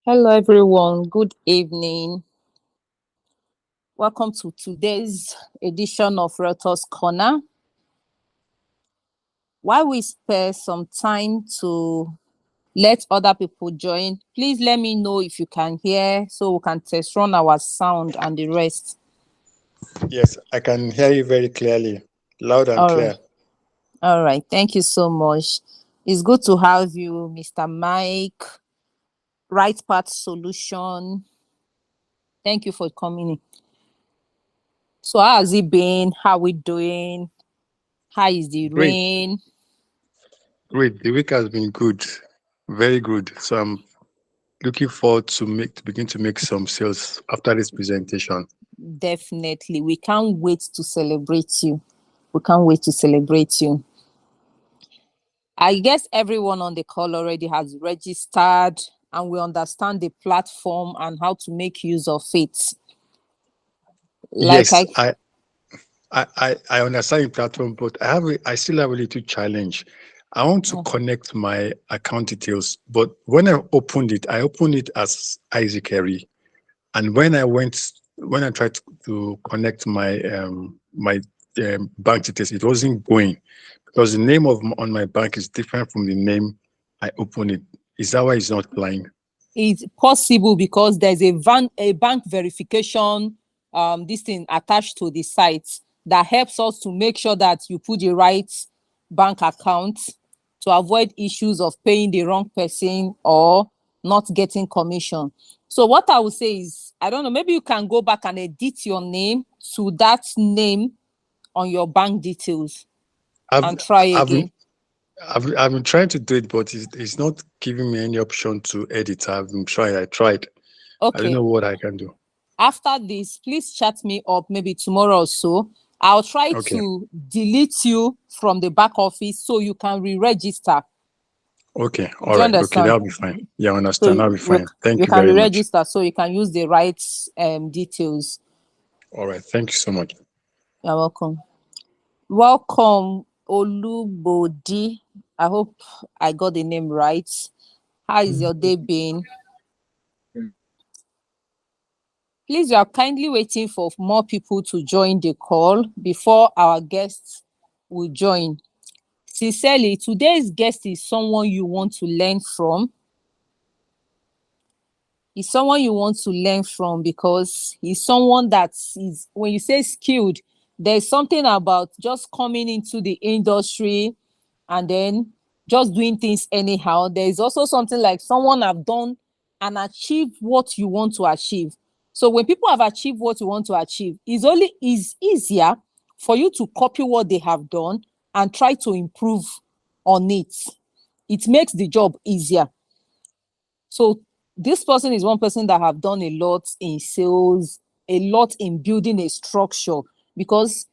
Hello, everyone. Good evening. Welcome to today's edition of Realtors Corner. While we spare some time to let other people join, please let me know if you can hear so we can test run our sound and the rest. Yes, I can hear you very clearly, loud and All right. clear. All right. Thank you so much. It's good to have you, Mr. Mike. Right Path Solution. Thank you for coming in. So how has it been? How we doing? How is the Great, rain? great. The week has been good, very good. So I'm looking forward to begin to make some sales after this presentation. Definitely. We can't wait to celebrate you. We can't wait to celebrate you. I guess everyone on the call already has registered and we understand the platform and how to make use of it. Like Yes, I I understand the platform, but I still have a little challenge. I want to connect my account details, but when I opened it as Isaac, and when I tried to connect my bank details, it wasn't going because the name on my bank is different from the name I opened it. Is that why it's not applying? it's possible because there's a bank verification this thing attached to the site that helps us to make sure that you put the right bank account to avoid issues of paying the wrong person or not getting commission. So what I would say is, I don't know, maybe you can go back and edit your name to that name on your bank details I've and try I've been again. I've been trying to do it, but it's not giving me any option to edit. I've been trying. I tried. I don't Okay. know what I can do. After this, please chat me up maybe tomorrow or so. I'll try Okay. to delete you from the back office so you can re-register. Okay. All Do you right. Okay. understand? That'll be fine. Yeah, I So understand. That'll be fine. you Thank you can very much. re-register so you can use the right details. All right. Thank you so much. You're welcome. Welcome, Olubodi. I hope I got the name right. How is your day been? Please, we are kindly waiting for more people to join the call before our guests will join. Sincerely, today's guest is someone you want to learn from. He's someone you want to learn from because he's someone that is, when you say skilled, there's something about just coming into the industry and then just doing things anyhow. There's also something like someone have done and achieved what you want to achieve. So when people have achieved what you want to achieve, it's easier for you to copy what they have done and try to improve on it. It makes the job easier. So this person is one person that have done a lot in sales, a lot in building a structure, because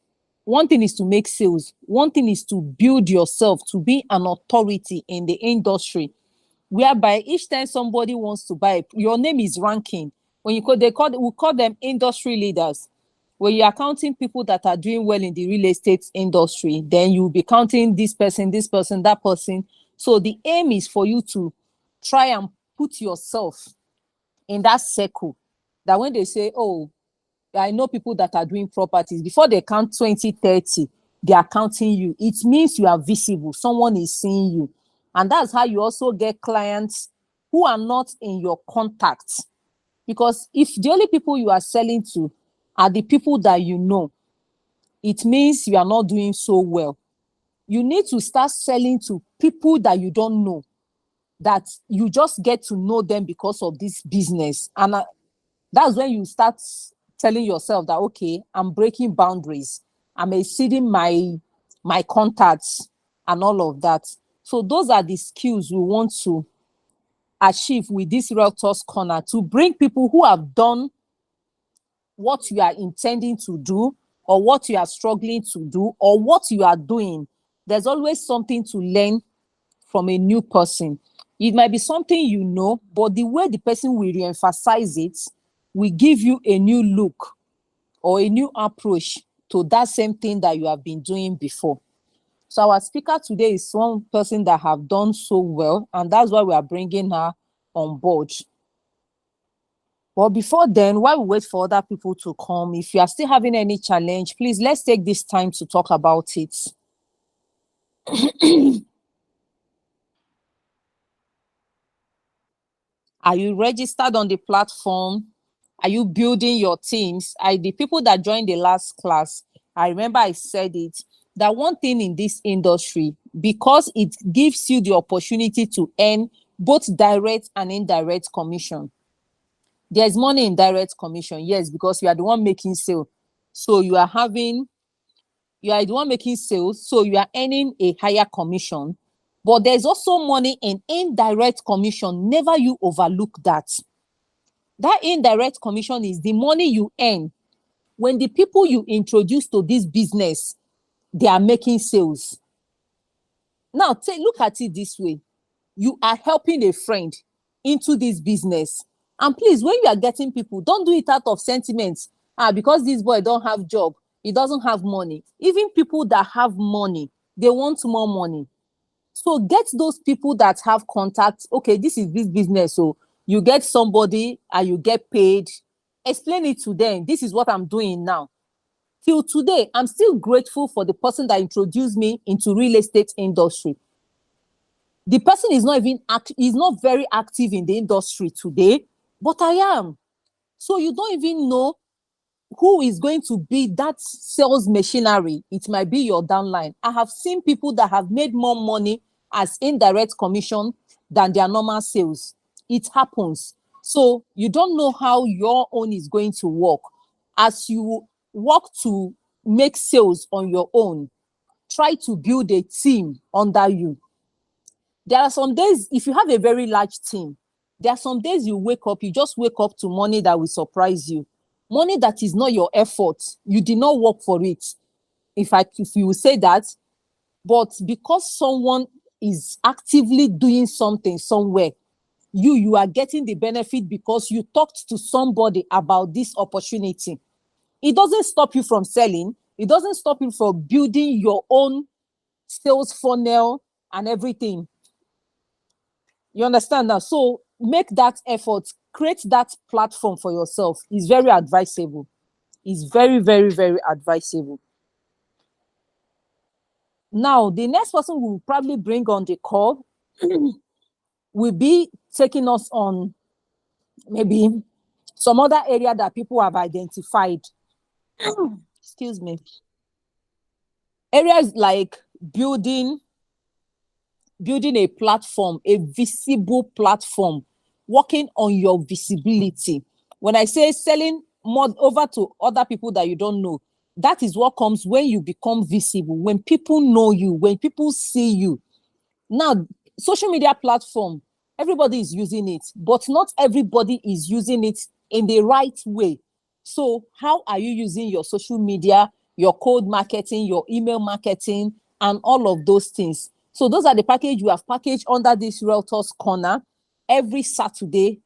one thing is to make sales, one thing is to build yourself to be an authority in the industry, whereby each time somebody wants to buy, your name is ranking. When we call them industry leaders. When you are counting people that are doing well in the real estate industry, then you'll be counting this person, that person. So the aim is for you to try and put yourself in that circle, that when they say, oh, I know people that are doing properties, before they count 20, 30, they are counting you. It means you are visible. Someone is seeing you. And that's how you also get clients who are not in your contacts. Because if the only people you are selling to are the people that you know, it means you are not doing so well. You need to start selling to people that you don't know, that you just get to know them because of this business. And that's when you start telling yourself that, okay, I'm breaking boundaries. I'm exceeding my contacts and all of that. So those are the skills we want to achieve with this Realtors Corner, to bring people who have done what you are intending to do, or what you are struggling to do, or what you are doing. There's always something to learn from a new person. It might be something you know, but the way the person will re-emphasize it will give you a new look or a new approach to that same thing that you have been doing before. So our speaker today is one person that have done so well, and that's why we are bringing her on board. But before then, while we wait for other people to come, if you are still having any challenge, please let's take this time to talk about it. Are you registered on the platform? Are you building your teams? The people that joined the last class, I remember I said it, that one thing in this industry, because it gives you the opportunity to earn both direct and indirect commission. There's money in direct commission, yes, because you are the one making sale. So you are the one making sales, so you are earning a higher commission. But there's also money in indirect commission. Never you overlook that. That indirect commission is the money you earn when the people you introduce to this business, they are making sales. Now, look at it this way. You are helping a friend into this business. And please, when you are getting people, don't do it out of sentiments. Because this boy don't have job, he doesn't have money. Even people that have money, they want more money. So get those people that have contacts. Okay, this is this business. So you get somebody and you get paid. Explain it to them. This is what I'm doing now. Till today, I'm still grateful for the person that introduced me into real estate industry. The person is not very active in the industry today, but I am. So you don't even know who is going to be that sales machinery. It might be your downline. I have seen people that have made more money as indirect commission than their normal sales. It happens. So you don't know how your own is going to work. As you work to make sales on your own, try to build a team under you. There are some days, if you have a very large team, there are some days you just wake up to money that will surprise you. Money that is not your effort. You did not work for it. If you will say that, but because someone is actively doing something somewhere, you are getting the benefit because you talked to somebody about this opportunity. It doesn't stop you from selling. It doesn't stop you from building your own sales funnel and everything. You understand now? So make that effort, create that platform for yourself. It's very advisable. It's very, very, very advisable. Now, the next person we will probably bring on the call will be taking us on maybe some other area that people have identified. Excuse me. Areas like building a platform, a visible platform, working on your visibility. When I say selling more over to other people that you don't know, that is what comes when you become visible, when people know you, when people see you. Now, social media platform, everybody is using it, but not everybody is using it in the right way. So how are you using your social media, your cold marketing, your email marketing, and all of those things? So those are the package we have packaged under this Realtors Corner every Saturday.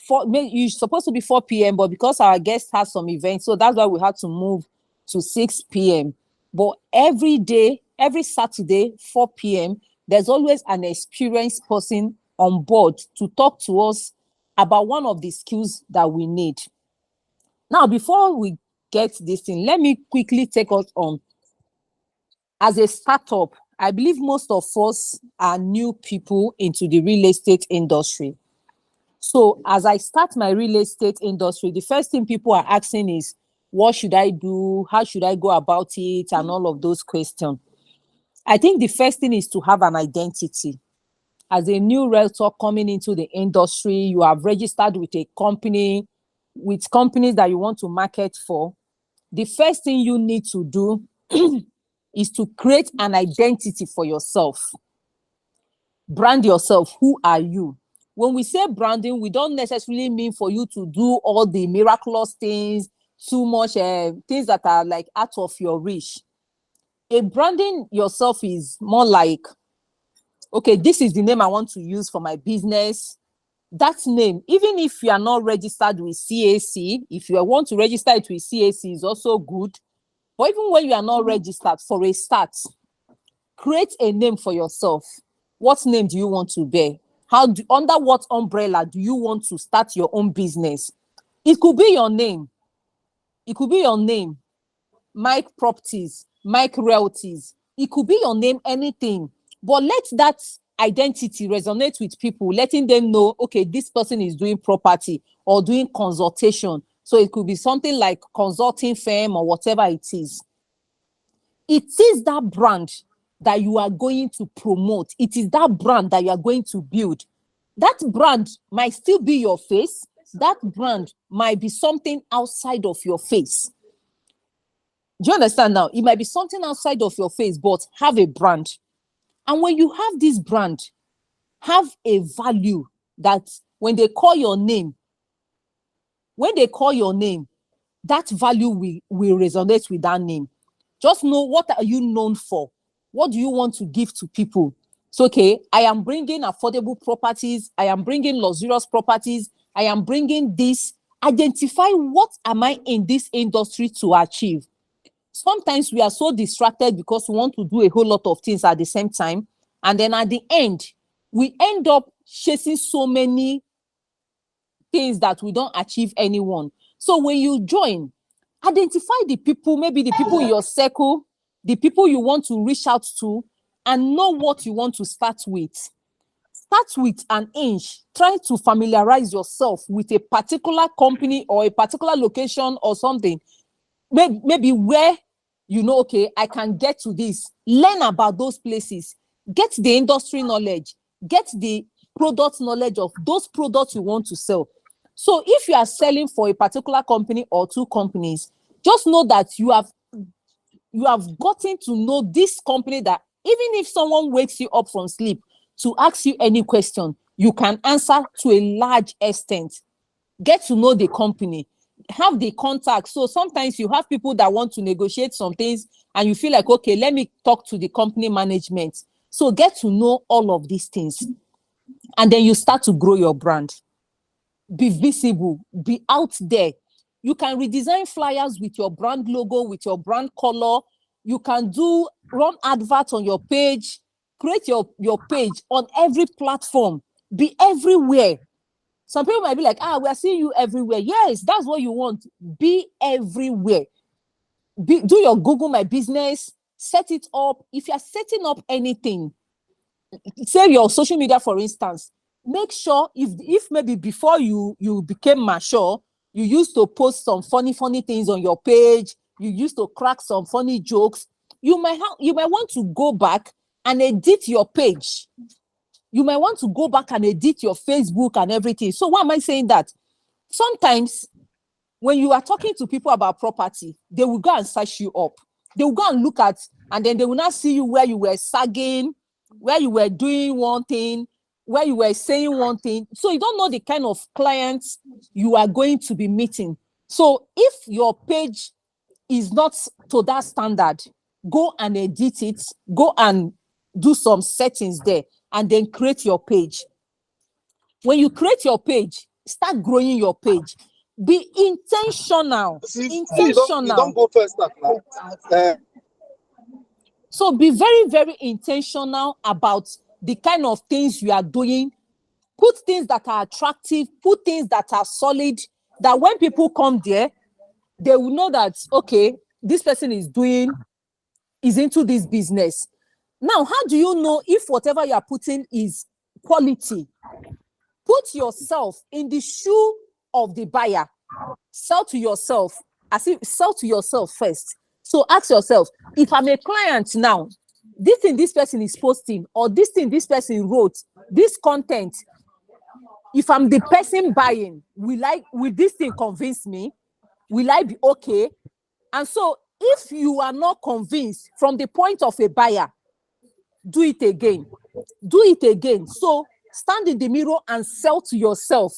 It's supposed to be 4 p.m., but because our guest has some events, so that's why we had to move to 6 p.m. But every day, every Saturday, 4 p.m., there's always an experienced person on board to talk to us about one of the skills that we need. Now, before we get this thing, let me quickly take us on. As a startup, I believe most of us are new people into the real estate industry. So as I start my real estate industry, the first thing people are asking is, what should I do? How should I go about it? And all of those questions. I think the first thing is to have an identity. As a new realtor coming into the industry, you have registered with a company, with companies that you want to market for. The first thing you need to do is to create an identity for yourself. Brand yourself. Who are you? When we say branding, we don't necessarily mean for you to do all the miraculous things, too much things that are like out of your reach. A branding yourself is more like, okay, this is the name I want to use for my business. That name, even if you are not registered with CAC, if you want to register it with CAC, is also good. But even when you are not registered, for a start, create a name for yourself. What name do you want to bear? Under what umbrella do you want to start your own business? It could be your name. It could be your name. Mike Properties, Mike Realties. It could be your name, anything. But let that identity resonate with people, letting them know, okay, this person is doing property or doing consultation. So it could be something like consulting firm or whatever it is. It is that brand that you are going to promote. It is that brand that you are going to build. That brand might still be your face. That brand might be something outside of your face. Do you understand now? It might be something outside of your face, but have a brand. And when you have this brand, have a value that when they call your name, that value will resonate with that name. Just know, what are you known for? What do you want to give to people? So, okay, I am bringing affordable properties. I am bringing luxurious properties. I am bringing this. Identify, what am I in this industry to achieve? Sometimes we are so distracted because we want to do a whole lot of things at the same time. And then at the end, we end up chasing so many things that we don't achieve anyone. So when you join, identify the people, maybe the people in your circle, the people you want to reach out to, and know what you want to start with. Start with an inch. Try to familiarize yourself with a particular company or a particular location or something. Maybe where you know, okay, I can get to this. Learn about those places. Get the industry knowledge. Get the product knowledge of those products you want to sell. So if you are selling for a particular company or two companies, just know that you have gotten to know this company, that even if someone wakes you up from sleep to ask you any question, you can answer to a large extent. Get to know the company. Have the contact. So sometimes you have people that want to negotiate some things and you feel like, okay, let me talk to the company management. So get to know all of these things. And then you start to grow your brand. Be visible, be out there. You can redesign flyers with your brand logo, with your brand color. You can run adverts on your page, create your page on every platform. Be everywhere. Some people might be like, we are seeing you everywhere. Yes, that's what you want. Be everywhere. Do your Google My Business, set it up. If you are setting up anything, say your social media, for instance, make sure if maybe before you became mature, you used to post some funny things on your page, you used to crack some funny jokes, you might want to go back and edit your page. You might want to go back and edit your Facebook and everything. So why am I saying that? Sometimes when you are talking to people about property, they will go and search you up. They will go and look at, and then they will not see you where you were sagging, where you were doing one thing, where you were saying one thing. So you don't know the kind of clients you are going to be meeting. So if your page is not to that standard, go and edit it, go and do some settings there, and then create your page. When you create your page, start growing your page. Be intentional. Intentional. You don't go first. So be very, very intentional about the kind of things you are doing. Put things that are attractive, put things that are solid, that when people come there, they will know that, okay, this person is into this business. Now, how do you know if whatever you are putting is quality? Put yourself in the shoe of the buyer. Sell to yourself. Sell to yourself first. So ask yourself, if I'm a client now, this thing this person is posting, or this thing this person wrote, this content, if I'm the person buying, will this thing convince me? Will I be okay? And so if you are not convinced from the point of a buyer, do it again. Do it again. So stand in the mirror and sell to yourself.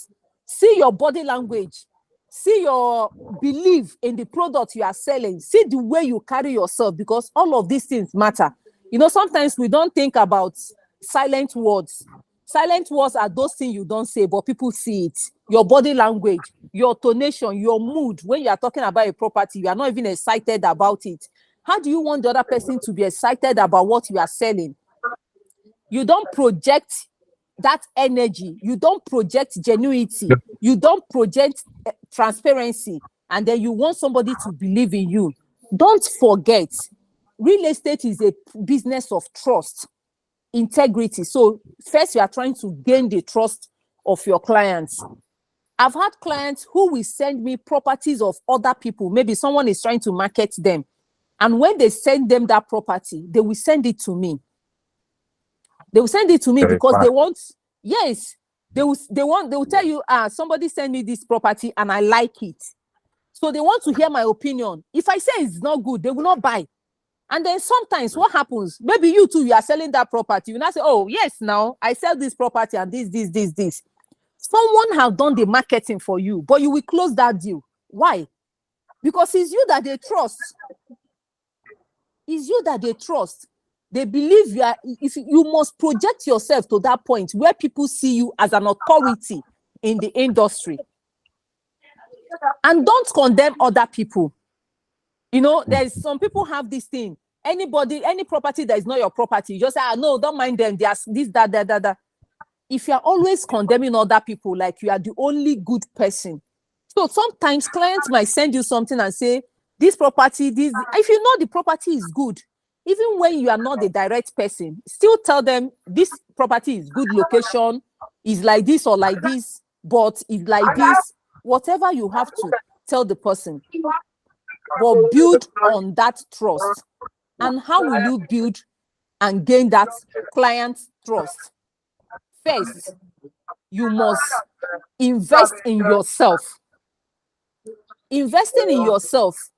See your body language. See your belief in the product you are selling. See the way you carry yourself, because all of these things matter. You know, sometimes we don't think about silent words. Silent words are those things you don't say, but people see it. Your body language, your tonation, your mood. When you are talking about a property, you are not even excited about it. How do you want the other person to be excited about what you are selling? You don't project that energy, you don't project genuinity, you don't project transparency, and then you want somebody to believe in you. Don't forget, real estate is a business of trust, integrity. So first, you are trying to gain the trust of your clients. I've had clients who will send me properties of other people. Maybe someone is trying to market them. And when they send them that property, they will send it to me. They will send it to me because they want, yes, they will tell you, somebody send me this property and I like it. So they want to hear my opinion. If I say it's not good, they will not buy. And then sometimes what happens, maybe you too, you are selling that property. You now say, oh, yes, now I sell this property and this. Someone has done the marketing for you, but you will close that deal. Why? Because it's you that they trust. It's you that they trust. They believe you are, if you must project yourself to that point where people see you as an authority in the industry. And don't condemn other people. You know, there's some people have this thing. Anybody, any property that is not your property, you just say, no, don't mind them. There's this, that. If you're always condemning other people, like you are the only good person. So sometimes clients might send you something and say, this property, this, if you know the property is good, even when you are not the direct person, still tell them this property is good location, is like this or like this, but it's like this, whatever you have to tell the person. But build on that trust. And how will you build and gain that client's trust? First, you must invest in yourself. Investing in yourself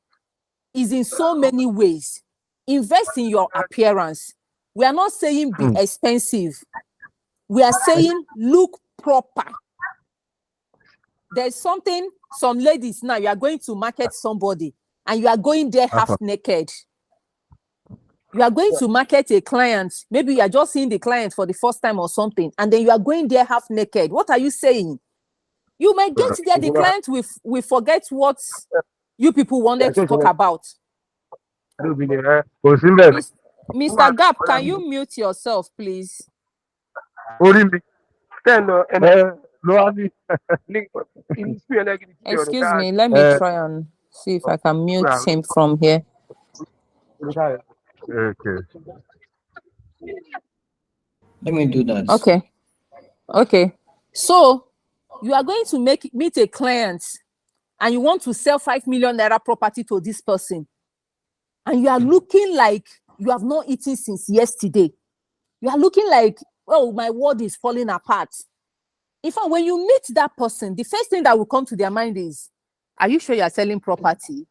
is in so many ways. Invest in your appearance. We are not saying be expensive. We are saying look proper. There's something, some ladies now, you are going to market somebody and you are going there half naked. You are going to market a client. Maybe you are just seeing the client for the first time or something, and then you are going there half naked. What are you saying? You might get there, the client will forget what you people wanted to talk about. Mr. Gap, can you mute yourself, please? Excuse me, let me try and see if I can mute him from here. Okay. Let me do that. Okay. So you are going to meet a client and you want to sell 5 million naira property to this person. And you are looking like you have not eaten since yesterday. You are looking like, oh, my world is falling apart. In fact, when you meet that person, the first thing that will come to their mind is, are you sure you are selling property?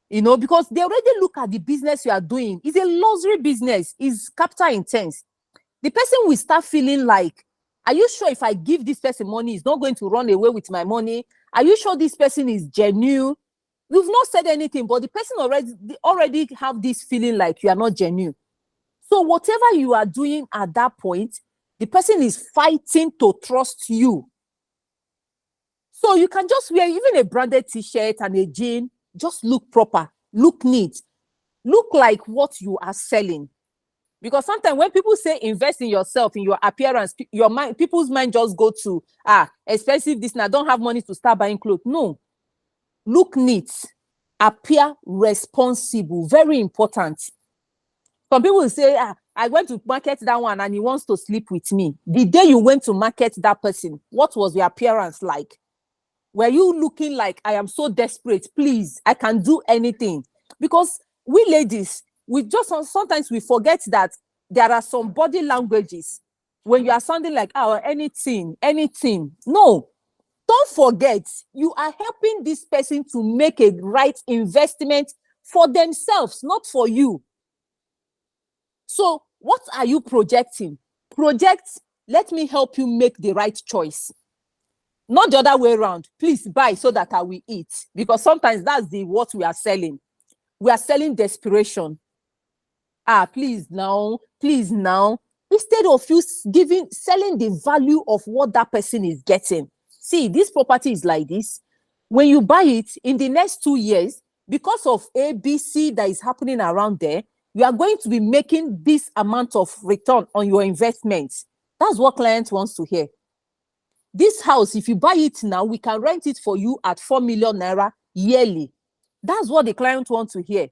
You know, because they already look at the business you are doing. It's a luxury business. It's capital intense. The person will start feeling like, are you sure if I give this person money, he's not going to run away with my money? Are you sure this person is genuine? You've not said anything, but the person already have this feeling like you are not genuine. So whatever you are doing at that point, the person is fighting to trust you. So you can just wear even a branded t-shirt and a jean, just look proper, look neat, look like what you are selling. Because sometimes when people say invest in yourself, in your appearance, your mind, people's mind just go to, expensive this, and I don't have money to start buying clothes. No. Look neat, appear responsible, very important. Some people will say, I went to market that one and he wants to sleep with me. The day you went to market that person, what was your appearance like? Were you looking like, I am so desperate, please, I can do anything? Because we ladies, we just sometimes we forget that there are some body languages when you are sounding like, anything. No, don't forget, you are helping this person to make a right investment for themselves, not for you. So what are you projecting? Project, let me help you make the right choice. Not the other way around. Please buy so that I will eat. Because sometimes that's what we are selling. We are selling desperation. Please now. Instead of you selling the value of what that person is getting. See, this property is like this. When you buy it in the next 2 years, because of ABC that is happening around there, you are going to be making this amount of return on your investments. That's what clients wants to hear. this house, if you buy it now, we can rent it for you at 4 million naira yearly. That's what the client wants to hear.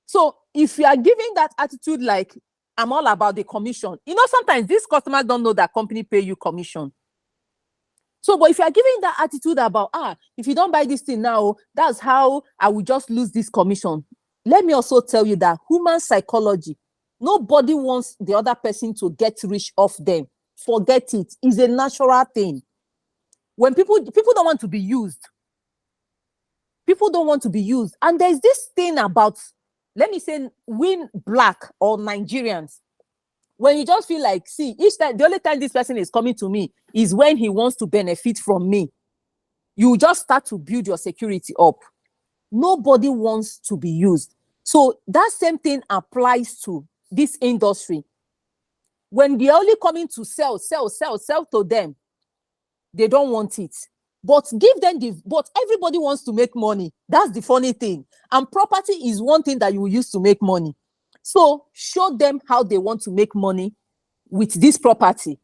So if you are giving that attitude, like, I'm all about the commission, sometimes these customers don't know that company pay you commission. So, but if you are giving that attitude about, if you don't buy this thing now, that's how I will just lose this commission. Let me also tell you that human psychology, nobody wants the other person to get rich off them. Forget it. It's a natural thing. When people don't want to be used. People don't want to be used. And there's this thing about, let me say, we Black or Nigerians, when you just feel like, see, each time, the only time this person is coming to me is when he wants to benefit from me. You just start to build your security up. Nobody wants to be used. So that same thing applies to this industry. When they're only coming to sell to them, they don't want it. But but everybody wants to make money. That's the funny thing. And property is one thing that you will use to make money. So show them how they want to make money with this property.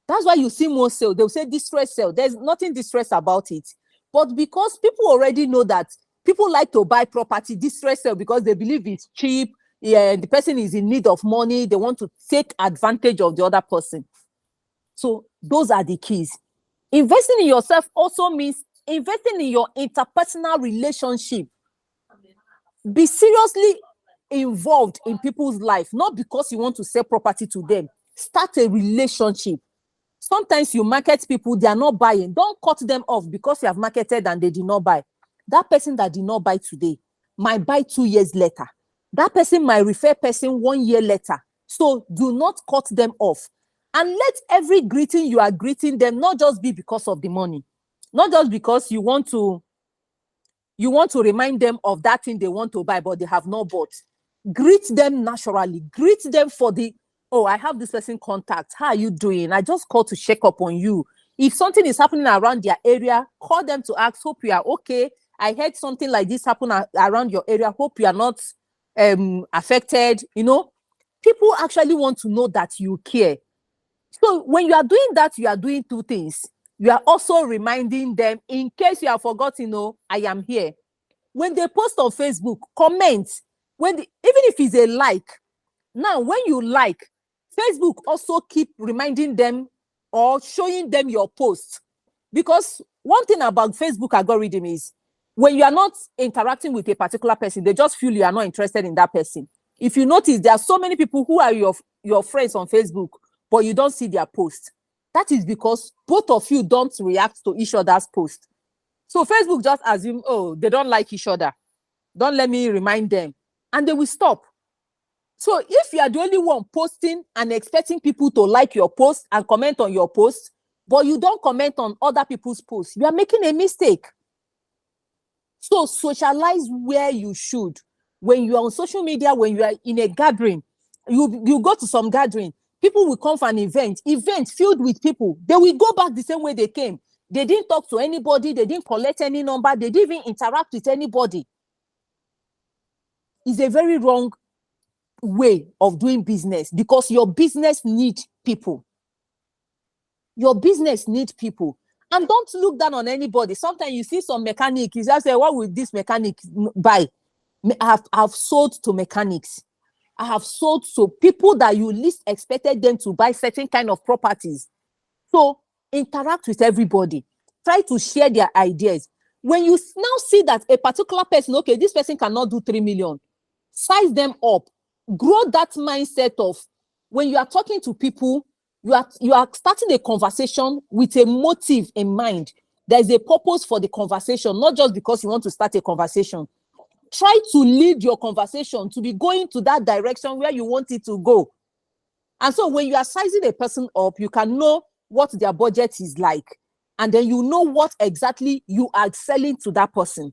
That's why you see more sale. They'll say distress sale. There's nothing distressed about it. But because people already know that people like to buy property distress sale because they believe it's cheap, the person is in need of money, they want to take advantage of the other person. So those are the keys. Investing in yourself also means investing in your interpersonal relationship. Be seriously involved in people's life, not because you want to sell property to them. Start a relationship. Sometimes you market people, they are not buying. Don't cut them off because you have marketed and they did not buy. That person that did not buy today might buy 2 years later. That person might refer person 1 year later. So do not cut them off. And let every greeting you are greeting them not just be because of the money. Not just because you want to remind them of that thing they want to buy, but they have not bought. Greet them naturally. Greet them for the, I have this person contact. How are you doing? I just called to check up on you. If something is happening around their area, call them to ask, hope you are okay. I heard something like this happen around your area. Hope you are not affected. People actually want to know that you care. So when you are doing that, you are doing two things. You are also reminding them, in case you have forgotten, I am here. When they post on Facebook, comment. Even if it's a like, now when you like, Facebook also keep reminding them or showing them your post. Because one thing about Facebook algorithm is, when you are not interacting with a particular person, they just feel you are not interested in that person. If you notice, there are so many people who are your friends on Facebook, but you don't see their post. That is because both of you don't react to each other's post. So Facebook just assume, they don't like each other. Don't let me remind them. And they will stop. So if you are the only one posting and expecting people to like your post and comment on your post, but you don't comment on other people's posts, you are making a mistake. So socialize where you should. When you are on social media, when you are in a gathering, you go to some gathering, people will come for an event filled with people. They will go back the same way they came. They didn't talk to anybody. They didn't collect any number. They didn't even interact with anybody. It's a very wrong way of doing business because your business needs people. Your business needs people. And don't look down on anybody. Sometimes you see some mechanic, you just say, what will this mechanic buy? I have sold to mechanics. I have sold to people that you least expected them to buy certain kind of properties. So interact with everybody. Try to share their ideas. When you now see that a particular person, okay, this person cannot do 3 million, size them up. Grow that mindset of when you are talking to people, you are starting a conversation with a motive in mind. There's a purpose for the conversation, not just because you want to start a conversation. Try to lead your conversation to be going to that direction where you want it to go. And so when you are sizing a person up, you can know what their budget is like. And then you know what exactly you are selling to that person.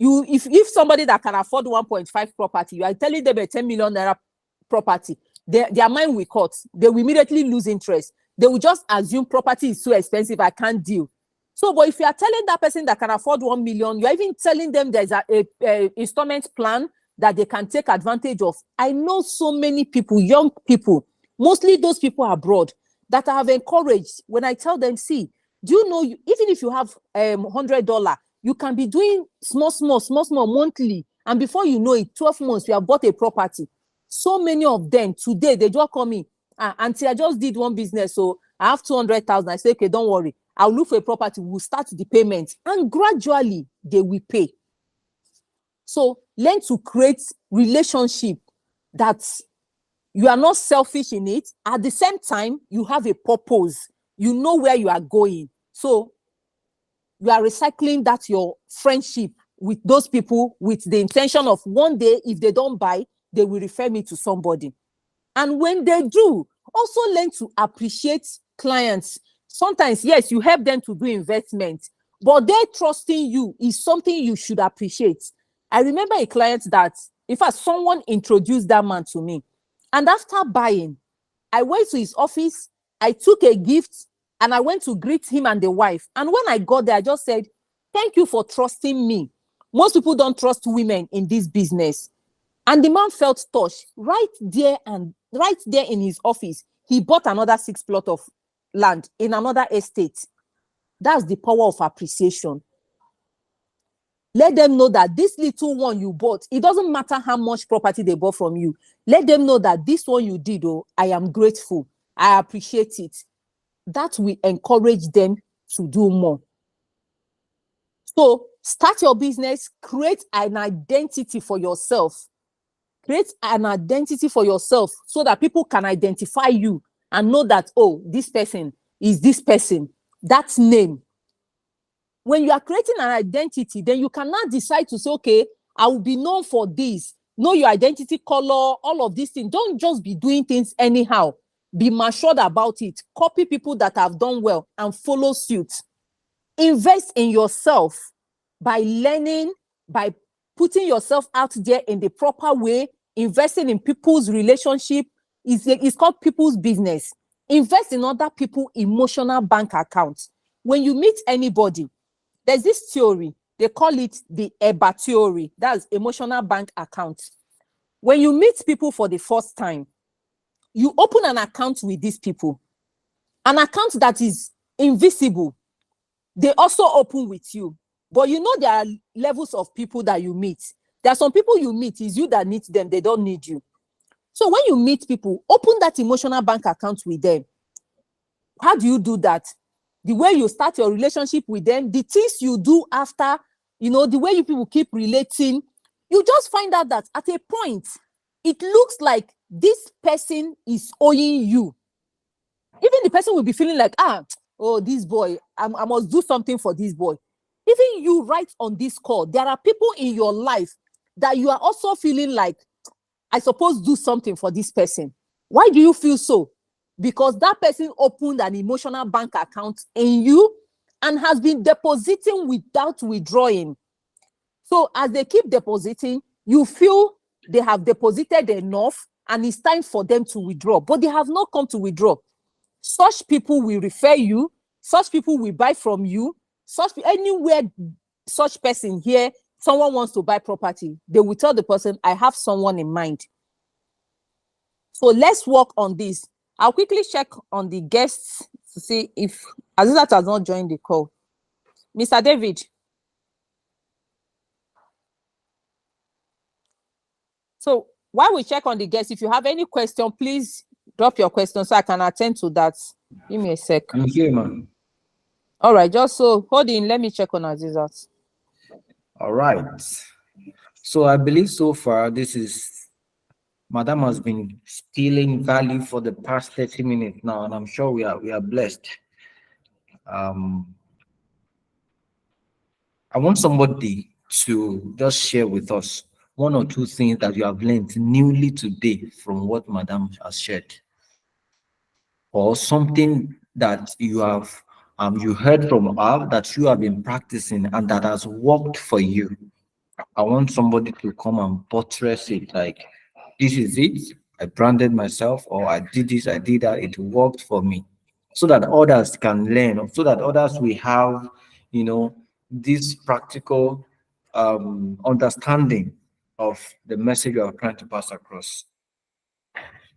If somebody that can afford 1.5 property, you are telling them a 10 million naira property, their mind will cut. They will immediately lose interest. They will just assume property is so expensive, I can't deal. So, but if you are telling that person that can afford 1 million, you're even telling them there's a installment plan that they can take advantage of. I know so many people, young people, mostly those people abroad that I have encouraged. When I tell them, see, do you know, even if you have $100, you can be doing small monthly, and before you know it, 12 months you have bought a property. So many of them today, they just call me, auntie, I just did one business, so I have 200,000. I say, okay, don't worry, I'll look for a property, we'll start the payment, and gradually they will pay. So learn to create relationship that you are not selfish in it. At the same time, you have a purpose. You know where you are going. So you are recycling that your friendship with those people with the intention of one day, if they don't buy, they will refer me to somebody. And when they do, also learn to appreciate clients. Sometimes, yes, you help them to do investment, but they trusting you is something you should appreciate. I remember a client that, in fact, someone introduced that man to me. And after buying, I went to his office, I took a gift, and I went to greet him and the wife. And when I got there, I just said, thank you for trusting me. Most people don't trust women in this business. And the man felt touched right there in his office. He bought another 6 plots of land in another estate. That's the power of appreciation. Let them know that this little one you bought, it doesn't matter how much property they bought from you. Let them know that this one you did, oh, I am grateful. I appreciate it. That will encourage them to do more. So start your business, create an identity for yourself. Create an identity for yourself so that people can identify you and know that, oh, this person is this person. That's name. When you are creating an identity, then you cannot decide to say, okay, I will be known for this. Know your identity, color, all of these things. Don't just be doing things anyhow. Be matured about it. Copy people that have done well and follow suit. Invest in yourself by learning, by putting yourself out there in the proper way. Investing in people's relationship is called people's business. Invest in other people's emotional bank accounts. When you meet anybody, there's this theory, they call it the EBA theory. That's emotional bank account. When you meet people for the first time, you open an account with these people, an account that is invisible. They also open with you. But you know there are levels of people that you meet. There are some people you meet, is you that need them, they don't need you. So when you meet people, open that emotional bank account with them. How do you do that? The way you start your relationship with them, the things you do after, the way you people keep relating, you just find out that at a point, it looks like this person is owing you. Even the person will be feeling like, oh, this boy, I must do something for this boy. Even you right on this call, there are people in your life that you are also feeling like, I suppose do something for this person. Why do you feel so? Because that person opened an emotional bank account in you and has been depositing without withdrawing. So as they keep depositing, you feel they have deposited enough and it's time for them to withdraw, but they have not come to withdraw. Such people will refer you. Such people will buy from you. Anywhere such person here, someone wants to buy property, they will tell the person, I have someone in mind. So let's work on this. I'll quickly check on the guests to see if Azzizzat has not joined the call. Mr. David. So while we check on the guests, if you have any question, please drop your question so I can attend to that. Give me a sec. I'm here, man. All right, just so hold in. Let me check on Azzizzat. All right. So I believe so far this is Madam has been stealing value for the past 30 minutes now, and I'm sure we are blessed. I want somebody to just share with us one or two things that you have learned newly today from what Madam has shared, or something that you have you heard from her that you have been practicing and that has worked for you. I want somebody to come and buttress it, like, this is it. I branded myself, or I did this, I did that, it worked for me. So that others can learn, so that others will have, this practical understanding of the message you are trying to pass across.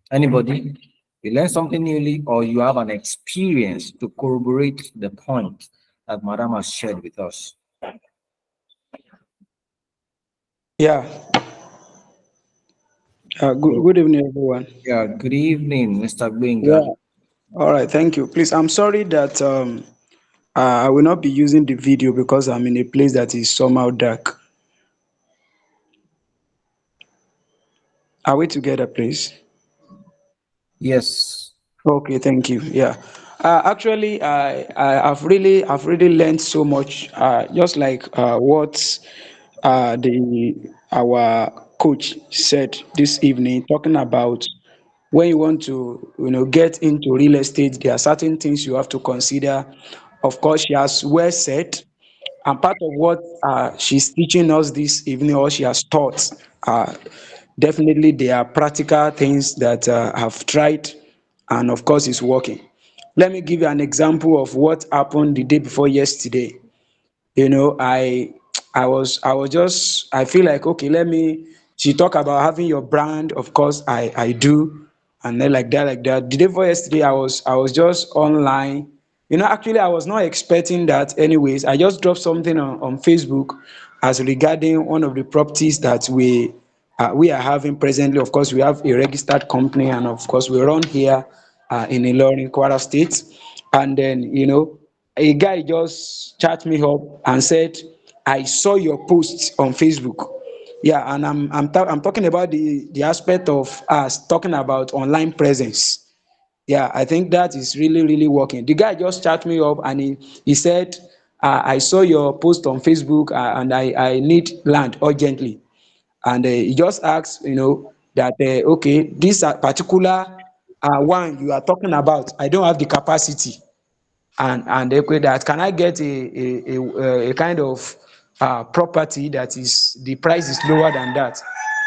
Anybody? You learn something newly, or you have an experience to corroborate the point that Madam has shared with us. Yeah. Good evening, everyone. Yeah, good evening, Mr. Gbenga. Yeah. All right. Thank you. Please, I'm sorry that I will not be using the video because I'm in a place that is somehow dark. Are we together, please? Yes. Okay. Thank you. Yeah. Actually, I've really learned so much. Just like what the our coach said this evening, talking about when you want to get into real estate, there are certain things you have to consider. Of course, she has well said, and part of what she's teaching us this evening, or she has taught, definitely there are practical things that have tried, and of course it's working. Let me give you an example of what happened the day before yesterday. I was just, I feel like, okay, let me, she talk about having your brand. Of course I do. And then like that the day before yesterday, I was just online. Actually, I was not expecting that. Anyways, I just dropped something on Facebook as regarding one of the properties that we are having presently. Of course, we have a registered company, and of course we run here in Ilorin, Kwara State. And then a guy just chat me up and said, I saw your post on Facebook. Yeah, and I'm talking about the aspect of us talking about online presence. Yeah, I think that is really, really working. The guy just chat me up and he said, I saw your post on Facebook, and I need land urgently. And he just asked, that, okay, this particular one you are talking about, I don't have the capacity. And they quit that, can I get a kind of property that is, the price is lower than that?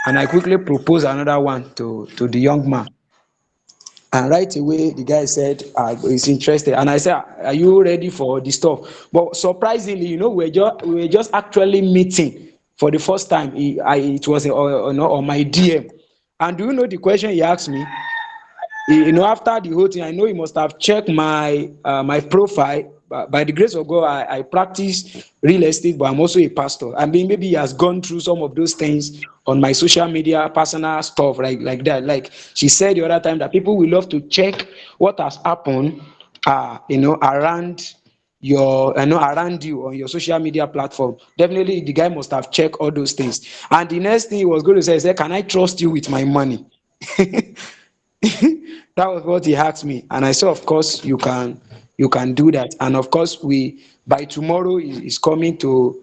And I quickly proposed another one to the young man. And right away the guy said he's interested, and I said, are you ready for the stuff? But surprisingly, we were just actually meeting for the first time. It was on my DM. And do you know the question he asked me? After the whole thing, I know he must have checked my profile. By the grace of God, I practice real estate, but I'm also a pastor. I mean, maybe he has gone through some of those things on my social media, personal stuff, like that. Like she said the other time, that people will love to check what has happened, around around you on your social media platform. Definitely, the guy must have checked all those things. And the next thing he was going to say, he said, "Can I trust you with my money?" That was what he asked me, and I said, of course you can do that. And of course, we by tomorrow is coming to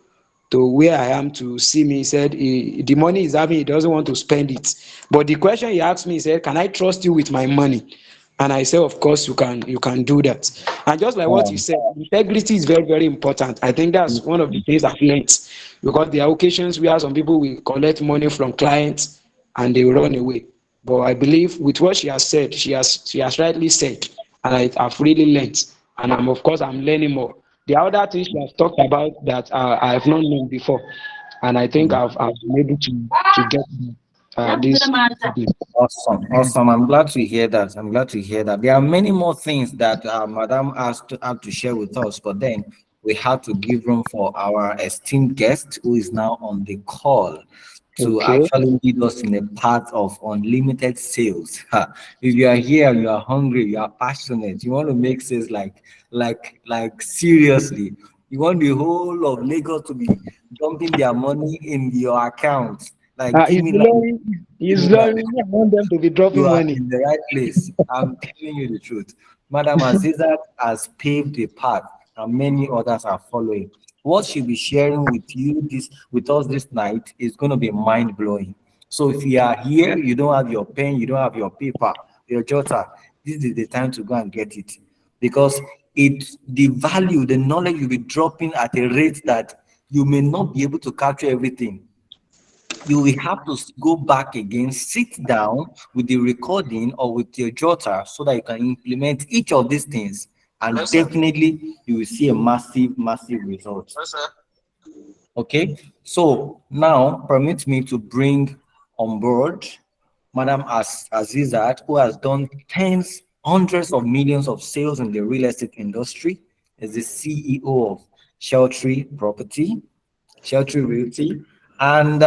where I am to see me. He said the money he's having, he doesn't want to spend it. But the question he asked me, he said, can I trust you with my money? And I said, of course you can do that. And just like what you said, integrity is very, very important. I think that's one of the things I've learned, because there are occasions where some people will collect money from clients and they will run away. But I believe with what she has said, she has rightly said, and I've really learned, and of course I'm learning more. The other thing she has talked about that I have not known before, and I think I've been able to get this. Awesome, awesome. I'm glad to hear that. I'm glad to hear that. There are many more things that Madam have to share with us, but then we have to give room for our esteemed guest who is now on the call to Okay. actually lead us in a path of unlimited sales. Ha. If you are here, you are hungry, you are passionate, you want to make sales like seriously. You want the whole of Lagos to be dumping their money in your account. Like, give It's me land, learning. give It's me land. learning. I want them to be You dropping are money. in the right place. I'm telling you the truth. Madam Azzizzat has paved the path, and many others are following. What she'll be sharing with us this night is going to be mind blowing. So if you are here, you don't have your pen, you don't have your paper, your jotter, this is the time to go and get it, because the value, the knowledge you'll be dropping at a rate that you may not be able to capture everything. You will have to go back again, sit down with the recording or with your jotter so that you can implement each of these things. And definitely you will see a massive, massive result. Okay. So now permit me to bring on board Madam Azzizzat, who has done tens, hundreds of millions of sales in the real estate industry, is the CEO of Sheltery Property, Sheltery Realty, and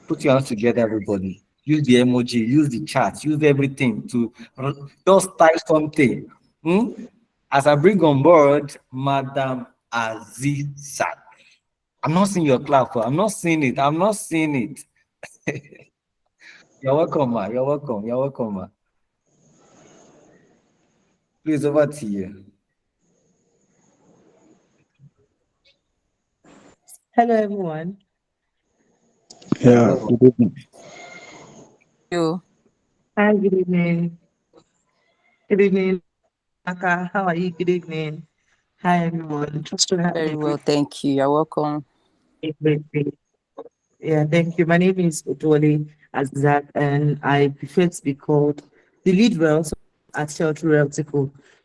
put your hands together, everybody. Use the emoji, use the chat, use everything to just type something. Hmm? As I bring on board Madam Azzizzat. I'm not seeing your clap. I'm not seeing it. I'm not seeing it. You're welcome, ma. You're welcome. You're welcome, ma. Please, over to you. Hello, everyone. Yeah, Hello. good evening. You Hi, good evening. Good evening, Aka. How are you? Good evening. Hi, everyone. Just to have very well, thank you. You're welcome. a great day. Yeah, thank you. My name is Oduwole Azzizzat, and I prefer to be called the lead realtor at Sheltery Realty.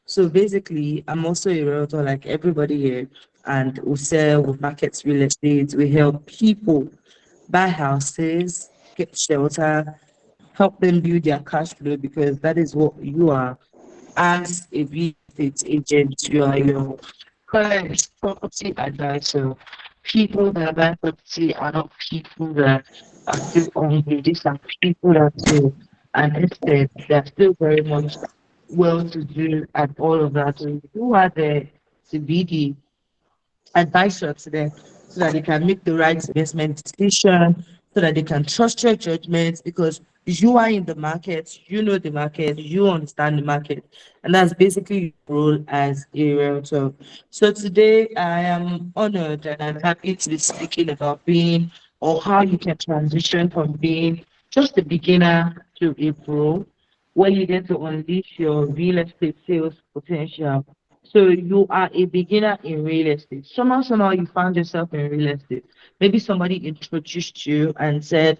So basically, I'm also a realtor like everybody here, and we sell, we market real estate, we help people buy houses, get shelter, help them build their cash flow because that is what you are as a real estate agent. You are your current property advisor. People that buy property are not people that are still hungry. These are people that still, and instead, they're still very much well to do and all of that. So you are there to be the advisor to them so that they can make the right investment decision, so that they can trust your judgments because you are in the market, you know the market, you understand the market. And that's basically your role as a realtor. So today I am honored and I'm happy to be speaking about being or how you can transition from being just a beginner to a pro where you get to unleash your real estate sales potential. So you are a beginner in real estate. Somehow you found yourself in real estate. Maybe somebody introduced you and said,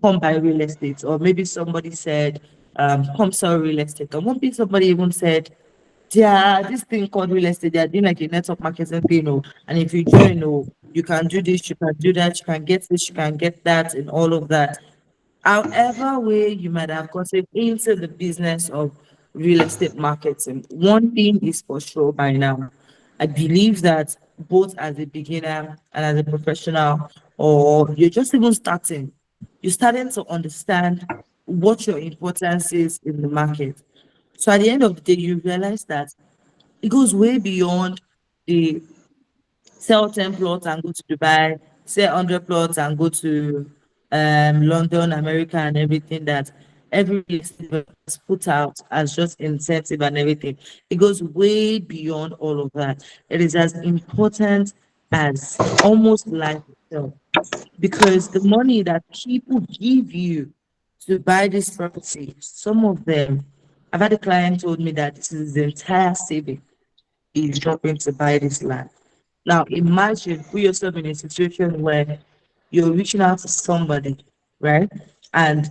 come buy real estate. Or maybe somebody said, come sell real estate. Or maybe somebody even said, yeah, this thing called real estate, they're doing like a network marketing thing. Oh, and if you join, oh, you can do this, you can do that, you can get this, you can get that, and all of that. However way you might have gotten into the business of real estate marketing, one thing is for sure by now. I believe that both as a beginner and as a professional, or you're just even starting, you're starting to understand what your importance is in the market. So at the end of the day, you realize that it goes way beyond the sell 10 plots and go to Dubai, sell 100 plots and go to London, America, and everything that every real estate developer has put out as just incentive and everything. It goes way beyond all of that. It is as important as almost life itself because the money that people give you to buy this property, some of them, I've had a client told me that this is the entire saving is dropping to buy this land. Now imagine put yourself in a situation where you're reaching out to somebody, right? And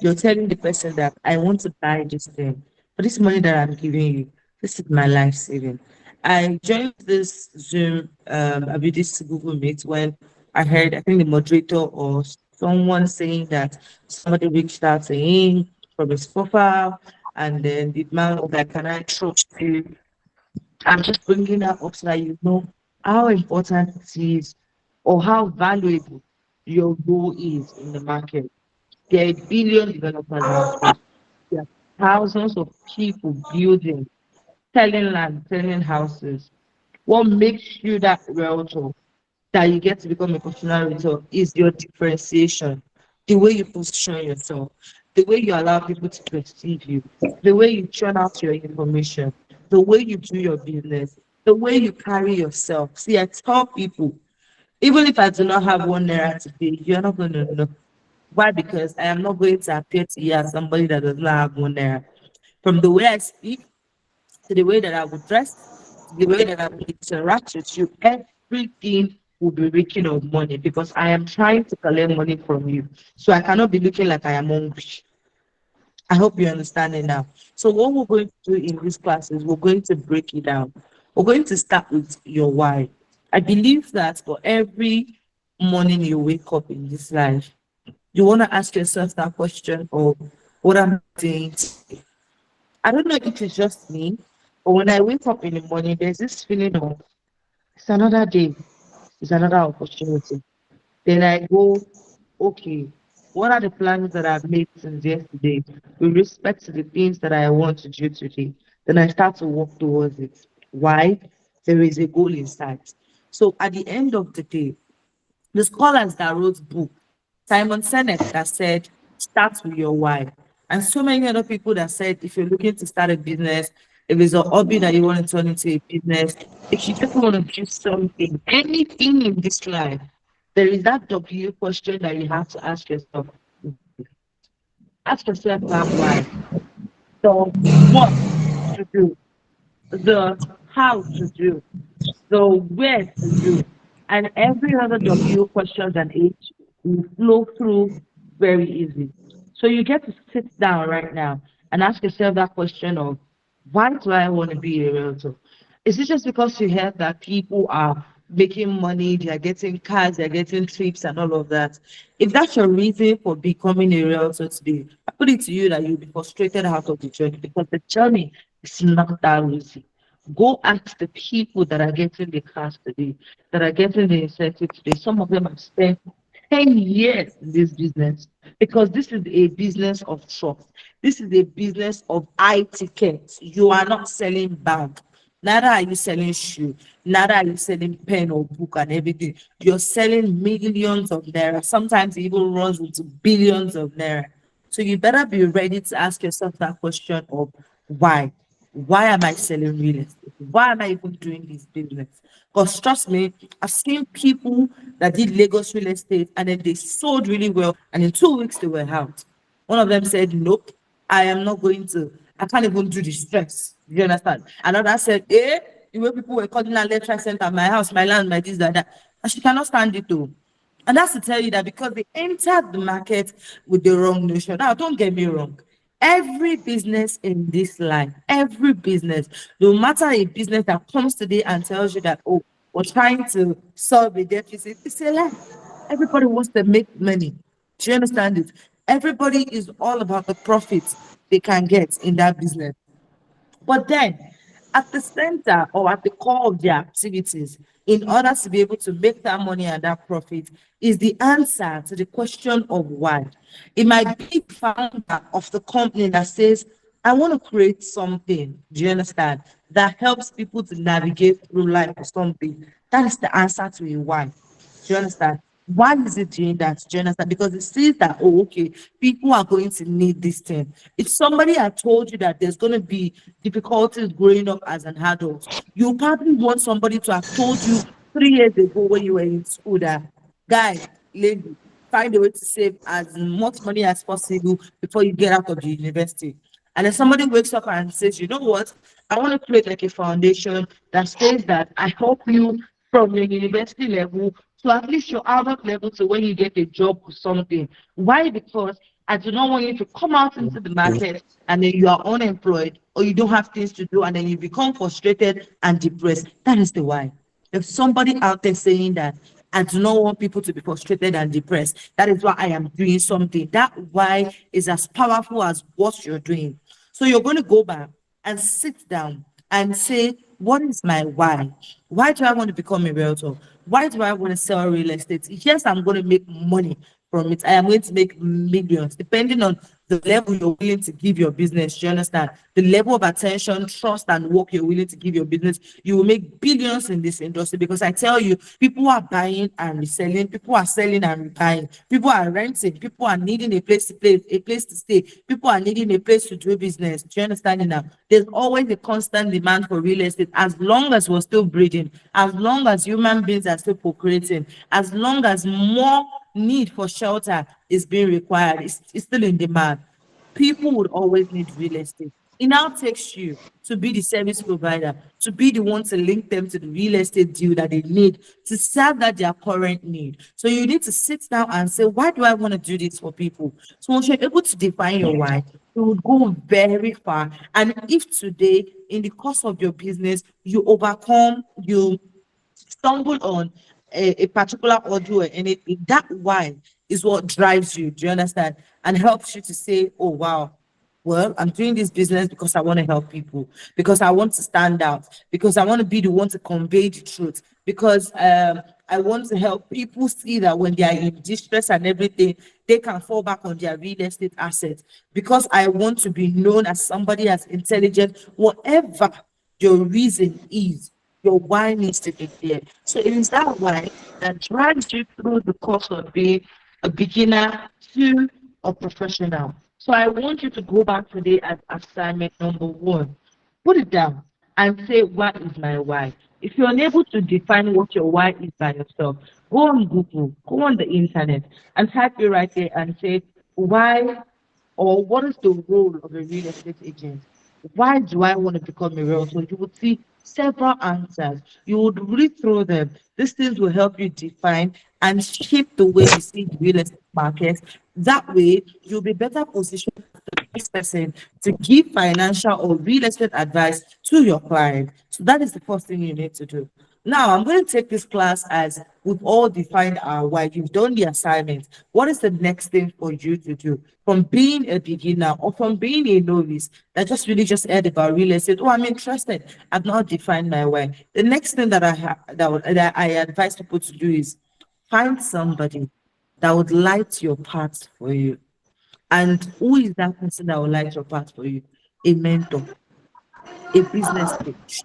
you're telling the person that I want to buy this thing. For this money that I'm giving you, this is my life saving. I joined this Zoom, I mean this Google Meet when I heard, I think the moderator or someone saying that somebody reached out to him from his profile, and then the man was like, "Can I trust you?" I'm just bringing that up so that you know how important it is or how valuable your role is in the market. There are billion developers out there. There are thousands of people building, selling land, selling houses. What makes you that realtor that you get to become a professional realtor is your differentiation, the way you position yourself, the way you allow people to perceive you, the way you churn out your information, the way you do your business, the way you carry yourself. See, I tell people, even if I do not have 1 naira to pay, you're not going to know. Why? Because I am not going to appear to you as somebody that does not have 1 naira. From the way I speak, to the way that I would dress, to the way that I would interact with you, everything will be reeking of money because I am trying to collect money from you. So I cannot be looking like I am hungry. I hope you understand it now. So what we're going to do in this class is we're going to break it down. We're going to start with your why. I believe that for every morning you wake up in this life, You want to ask yourself that question of what am I doing? I don't know if it's just me, but when I wake up in the morning, there's this feeling of it's another day, it's another opportunity. Then I go, okay, what are the plans that I've made since yesterday with respect to the things that I want to do today? Then I start to work towards it. Why? There is a goal in sight. So at the end of the day, the scholars that wrote book, Simon Sinek that said, start with your why. And so many other people that said, if you're looking to start a business, if it's a hobby that you want to turn into a business, if you just want to do something, anything in this life, there is that W question that you have to ask yourself. Ask yourself that why. So what to do, the how to do, the where to do, and every other W questions and H will flow through very easy. So you get to sit down right now and ask yourself that question of why do I want to be a realtor? Is it just because you heard that people are making money, they are getting cars, they're getting trips and all of that? If that's your reason for becoming a realtor today, I put it to you that you'll be frustrated out of the journey because the journey is not that easy. Go ask the people that are getting the cars today, that are getting the incentive today. Some of them have spent 10 years in this business because this is a business of trust. This is a business of high tickets. You are not selling bag. Neither are you selling shoe. Neither are you selling pen or book and everything. You're selling millions of naira. Sometimes it even runs into billions of naira. So you better be ready to ask yourself that question of why. Why am I selling real estate? Why am I even doing this business? Because trust me, I've seen people that did Lagos real estate and then they sold really well, and in 2 weeks they were out. One of them said, nope, I am not going to, I can't even do the stress. You understand? Another said, the way people were calling her left, right, center, my house, my land, my this, that. And she cannot stand it too. And that's to tell you that because they entered the market with the wrong notion. Now, don't get me wrong. Every business in this life, every business, no matter a business that comes today and tells you that, oh, we're trying to solve a deficit, it's a lie. Everybody wants to make money. Do you understand it? Everybody is all about the profits they can get in that business. But then, at the center or at the core of their activities, in order to be able to make that money and that profit, is the answer to the question of why. It might be the founder of the company that says, I want to create something, do you understand, that helps people to navigate through life or something. That is the answer to a why. Do you understand? Why is it doing that? Do you understand? Because it sees that, oh, okay, people are going to need this thing. If somebody had told you that there's going to be difficulties growing up as an adult, you probably want somebody to have told you 3 years ago when you were in school that, guy, lady, find a way to save as much money as possible before you get out of the university. And then somebody wakes up and says, you know what? I want to create like a foundation that says that I help you from your university level to at least your adult level to when you get a job or something. Why? Because I do not want you to come out into the market and then you are unemployed or you don't have things to do and then you become frustrated and depressed. That is the why. If somebody out there saying that I do not want people to be frustrated and depressed, that is why I am doing something. That why is as powerful as what you're doing. So you're going to go back and sit down and say, what is my why? Why do I want to become a realtor? Why do I want to sell real estate? Yes, I'm going to make money from it. I am going to make millions, depending on the level you're willing to give your business. Do you understand? The level of attention, trust, and work you're willing to give your business, you will make billions in this industry. Because I tell you, people are buying and reselling, people are selling and rebuying, people are renting, people are needing a place to play, a place to stay, people are needing a place to do business. Do you understand it now? There's always a constant demand for real estate as long as we're still breeding, as long as human beings are still procreating, as long as more need for shelter is being required, it's still in demand. People would always need real estate. It now takes you to be the service provider, to be the one to link them to the real estate deal that they need to serve that their current need. So you need to sit down and say, why do I want to do this for people? So once you're able to define your why, you would go very far. And if today, in the course of your business, you overcome, you stumble on a particular audio or anything, that why is what drives you. Do you understand? And helps you to say, oh, wow, well, I'm doing this business because I want to help people, because I want to stand out, because I want to be the one to convey the truth, because I want to help people see that when they are in distress and everything, they can fall back on their real estate assets, because I want to be known as somebody as intelligent, whatever your reason is. Your why needs to be there. So it is that why that drives you through the course of being a beginner to a professional. So I want you to go back today at assignment number 1. Put it down and say, what is my why? If you're unable to define what your why is by yourself, go on Google, go on the internet, and type it right there and say, why, or what is the role of a real estate agent? Why do I want to become a realtor? You would see several answers. You would read through them. These things will help you define and shape the way you see the real estate market. That way, you'll be better positioned as the best person to give financial or real estate advice to your client. So that is the first thing you need to do. Now, I'm going to take this class as we've all defined our why. You've done the assignment. What is the next thing for you to do? From being a beginner or from being a novice that just heard about real estate. Oh, I'm interested. I've not defined my why. The next thing that that I advise people to do is find somebody that would light your path for you. And who is that person that will light your path for you? A mentor, a business coach,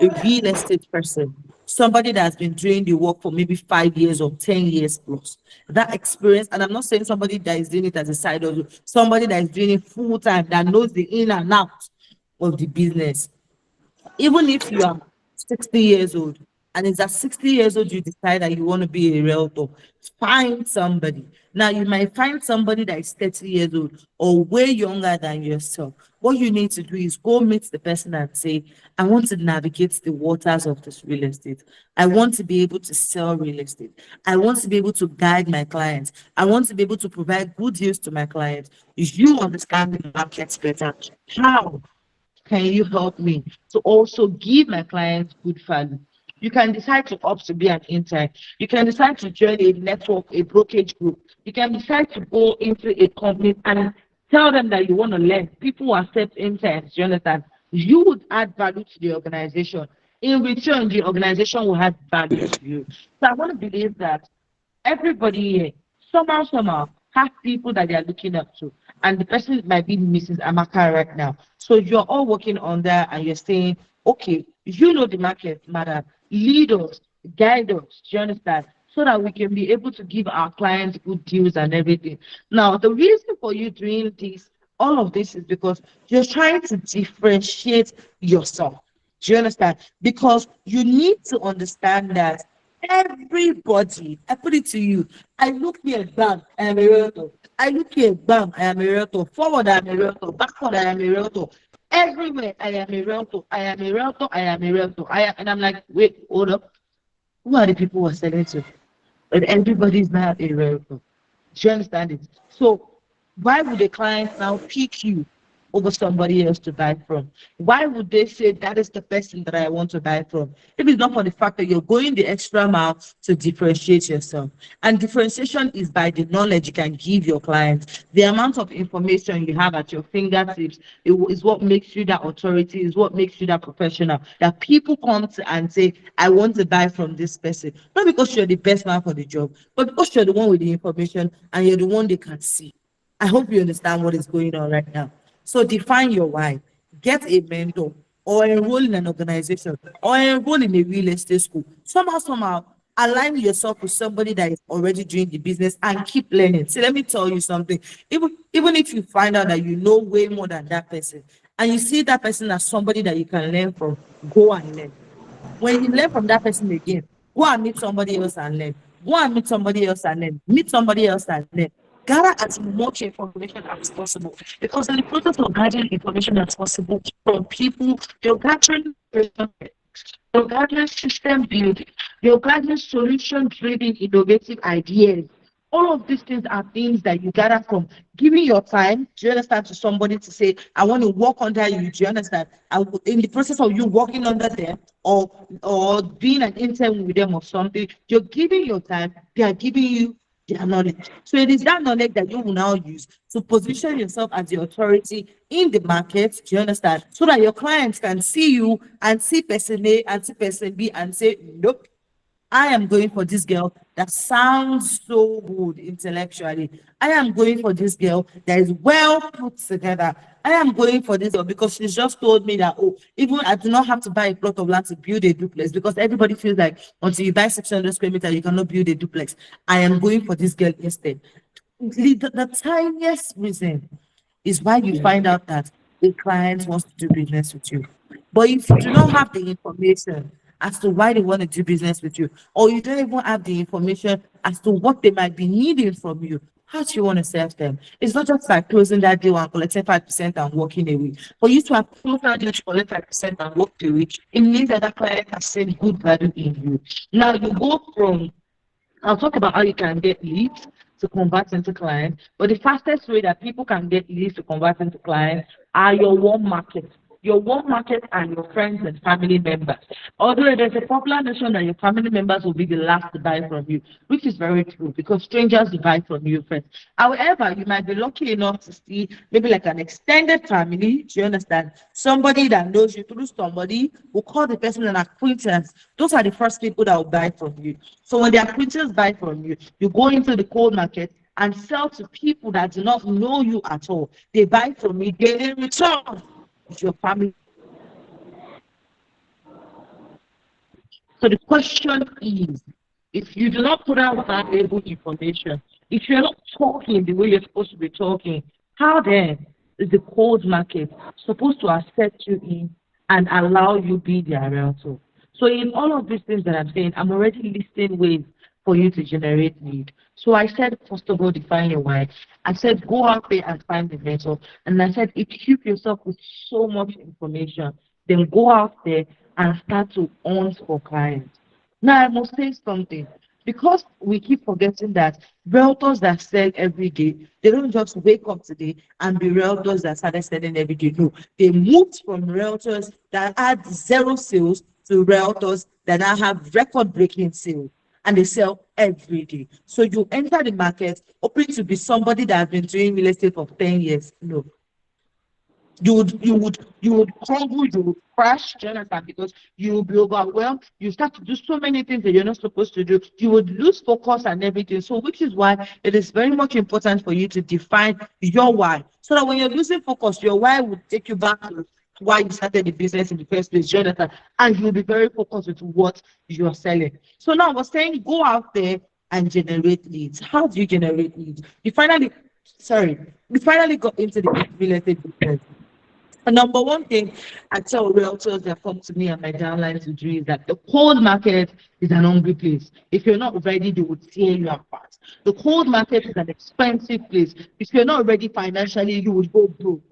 a real estate person, somebody that has been doing the work for maybe 5 years or 10 years plus. That experience, and I'm not saying somebody that is doing it as a side hustle, somebody that is doing it full time, that knows the in and out of the business. Even if you are 60 years old and it's at 60 years old you decide that you want to be a realtor, find somebody. Now you might find somebody that is 30 years old or way younger than yourself. What you need to do is go meet the person and say, I want to navigate the waters of this real estate. I want to be able to sell real estate. I want to be able to guide my clients. I want to be able to provide good deals to my clients. You understand the market better. How can you help me to also give my clients good value? You can decide to opt to be an intern. You can decide to join a network, a brokerage group. You can decide to go into a company and tell them that you want to learn. People who accept interns, you understand? You would add value to the organization. In return, the organization will add value to you. So I want to believe that everybody here, somehow, have people that they are looking up to. And the person might be Mrs. Amaka right now. So you're all working on that and you're saying, okay, you know the market matter. Lead us, guide us, do you understand? So that we can be able to give our clients good deals and everything. Now, the reason for you doing this, all of this is because you're trying to differentiate yourself. Do you understand? Because you need to understand that everybody, I put it to you, I look here, bam, I am a realtor. I look here, bam, I am a realtor. Forward, I am a realtor. Backward, I am a realtor. Everywhere, I am a realtor. I am a realtor. I am a realtor. And I'm like, wait, hold up. Who are the people who are selling to? But everybody's not a realtor. Do you understand it? So why would the client now pick you over somebody else to buy from? Why would they say that is the person that I want to buy from? If it's not for the fact that you're going the extra mile to differentiate yourself. And differentiation is by the knowledge you can give your clients. The amount of information you have at your fingertips is what makes you that authority, is what makes you that professional. That people come to and say, I want to buy from this person. Not because you're the best man for the job, but because you're the one with the information and you're the one they can see. I hope you understand what is going on right now. So define your why. Get a mentor or enroll in an organization or enroll in a real estate school. Somehow, align yourself with somebody that is already doing the business and keep learning. See, let me tell you something. Even if you find out that you know way more than that person and you see that person as somebody that you can learn from, go and learn. When you learn from that person again, go and meet somebody else and learn. Go and meet somebody else and learn. Meet somebody else and learn. Gather as much information as possible. Because in the process of gathering information as possible from people, you're gathering you're gathering system building, you're gathering solution driven innovative ideas. All of these things are things that you gather from giving your time, do you understand, to somebody to say, I want to work under you, do you understand? In the process of you working under them or being an intern with them or something, you're giving your time, they are giving you their knowledge. So it is that knowledge that you will now use to position yourself as the authority in the market. Do you understand? So that your clients can see you and see person A and see person B and say, nope, I am going for this girl that sounds so good intellectually. I am going for this girl that is well put together. I am going for this girl because she's just told me that, oh, even I do not have to buy a plot of land to build a duplex, because everybody feels like until you buy 600 square meters, you cannot build a duplex. I am going for this girl instead. The tiniest reason is why you find out that a client wants to do business with you. But if you do not have the information as to why they want to do business with you, or you don't even have the information as to what they might be needing from you, how do you want to serve them? It's not just like closing that deal and collecting 5% and walking away. For you to have closed that deal to collect 5% and walk away, it means that that client has seen good value in you. Now you go from, I'll talk about how you can get leads to convert into clients, but the fastest way that people can get leads to convert into clients are your warm market. Your warm market and your friends and family members. Although there's a popular notion that your family members will be the last to buy from you, which is very true because strangers will buy from you first. However, you might be lucky enough to see maybe like an extended family. Do you understand? Somebody that knows you through somebody will call the person an acquaintance. Those are the first people that will buy from you. So when the acquaintance buy from you, you go into the cold market and sell to people that do not know you at all. They buy from you, they in return with your family. So the question is, if you do not put out valuable information, if you're not talking the way you're supposed to be talking, how then is the cold market supposed to accept you in and allow you be their realtor? So in all of these things that I'm saying, I'm already listing ways for you to generate lead. So I said, first of all, define your why. I said, go out there and find the mentor. And I said, equip yourself with so much information, then go out there and start to hunt for clients. Now, I must say something. Because we keep forgetting that realtors that sell every day, they don't just wake up today and be realtors that started selling every day. No, they moved from realtors that had zero sales to realtors that now have record-breaking sales, and they sell every day. So you enter the market hoping to be somebody that has been doing real estate for 10 years. No, you would crumble, you would crash, Jonathan, because you will be overwhelmed. You start to do so many things that you're not supposed to do. You would lose focus and everything. So which is why it is very much important for you to define your why, so that when you're losing focus, your why will take you back to why you started the business in the first place, Jonathan, and you'll be very focused with what you're selling. So now we're saying go out there and generate leads. How do you generate leads? We finally got into the real estate business. The number one thing I tell realtors that come to me and my downline to do is that the cold market is an hungry place. If you're not ready, they will tear you apart. The cold market is an expensive place. If you're not ready financially, you will go broke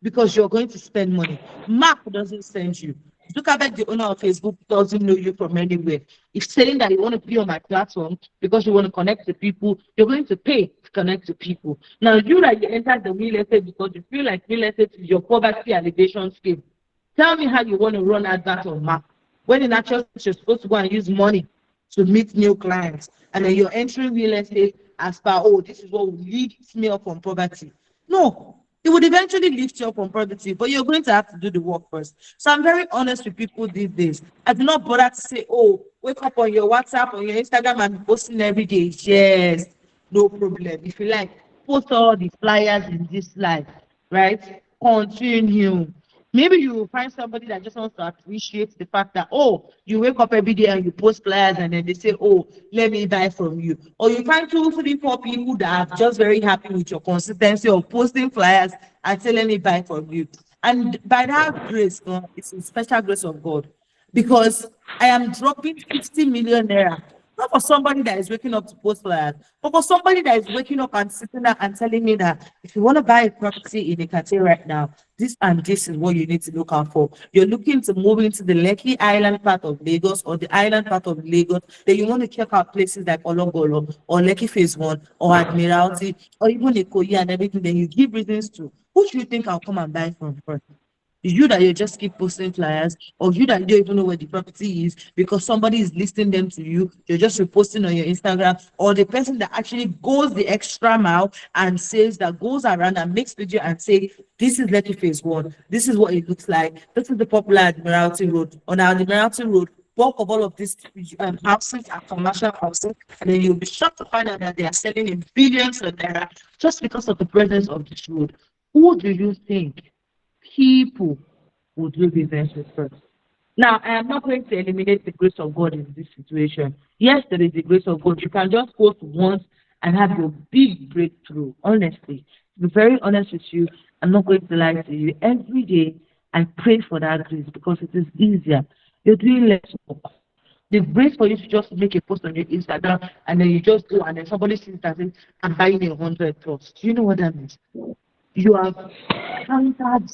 because you're going to spend money. Mark doesn't send you. Zuckerberg, the owner of Facebook, doesn't know you from anywhere. If saying that you want to be on my platform because you want to connect to people, you're going to pay to connect to people. Now, you that you entered the real estate because you feel like real estate is your poverty alleviation scheme. Tell me how you want to run advert on Mark when in actual you're supposed to go and use money to meet new clients, and then you're entering real estate as per, oh, this is what will lift me up from poverty. No, it would eventually lift you up from poverty, but you're going to have to do the work first. So I'm very honest with people these days. I do not bother to say, oh, wake up on your WhatsApp, on your Instagram and be posting every day. Yes, no problem. If you like, post all the flyers in this life, right? Continue. Maybe you will find somebody that just wants to appreciate the fact that, oh, you wake up every day and you post flyers and then they say, oh, let me buy from you. Or you find 2, 3, 4 people that are just very happy with your consistency of posting flyers and say, let me buy from you. And by that grace, it's a special grace of God, because I am dropping 50 million naira. Not for somebody that is waking up to post flyers, but for somebody that is waking up and sitting there and telling me that if you want to buy a property in Ekate right now, this and this is what you need to look out for. You're looking to move into the Lekki Island part of Lagos or the island part of Lagos, then you want to check out places like Ologolo or Lekki Phase 1 or Admiralty or even Ikoyi and everything, then you give reasons to who should you think I'll come and buy from first? You that you just keep posting flyers, or you that you don't even know where the property is because somebody is listing them to you, you're just reposting on your Instagram, or the person that actually goes the extra mile and says that goes around and makes video and say, this is Lekki Phase 1, this is what it looks like, this is the popular Admiralty Road. On our Admiralty Road, bulk of all of these houses are commercial houses, and then you'll be shocked to find out that they are selling in billions of naira just because of the presence of this road. Who do you think people would do business with first? Now, I am not going to eliminate the grace of God in this situation. Yes, there is the grace of God. You can just post once and have your big breakthrough. Honestly, to be very honest with you, I'm not going to lie to you. Every day, I pray for that grace because it is easier. You're doing less work. The grace for you to just make a post on your Instagram and then you just go and then somebody sees that says, I'm buying 100 plus. Do you know what that means? You have countered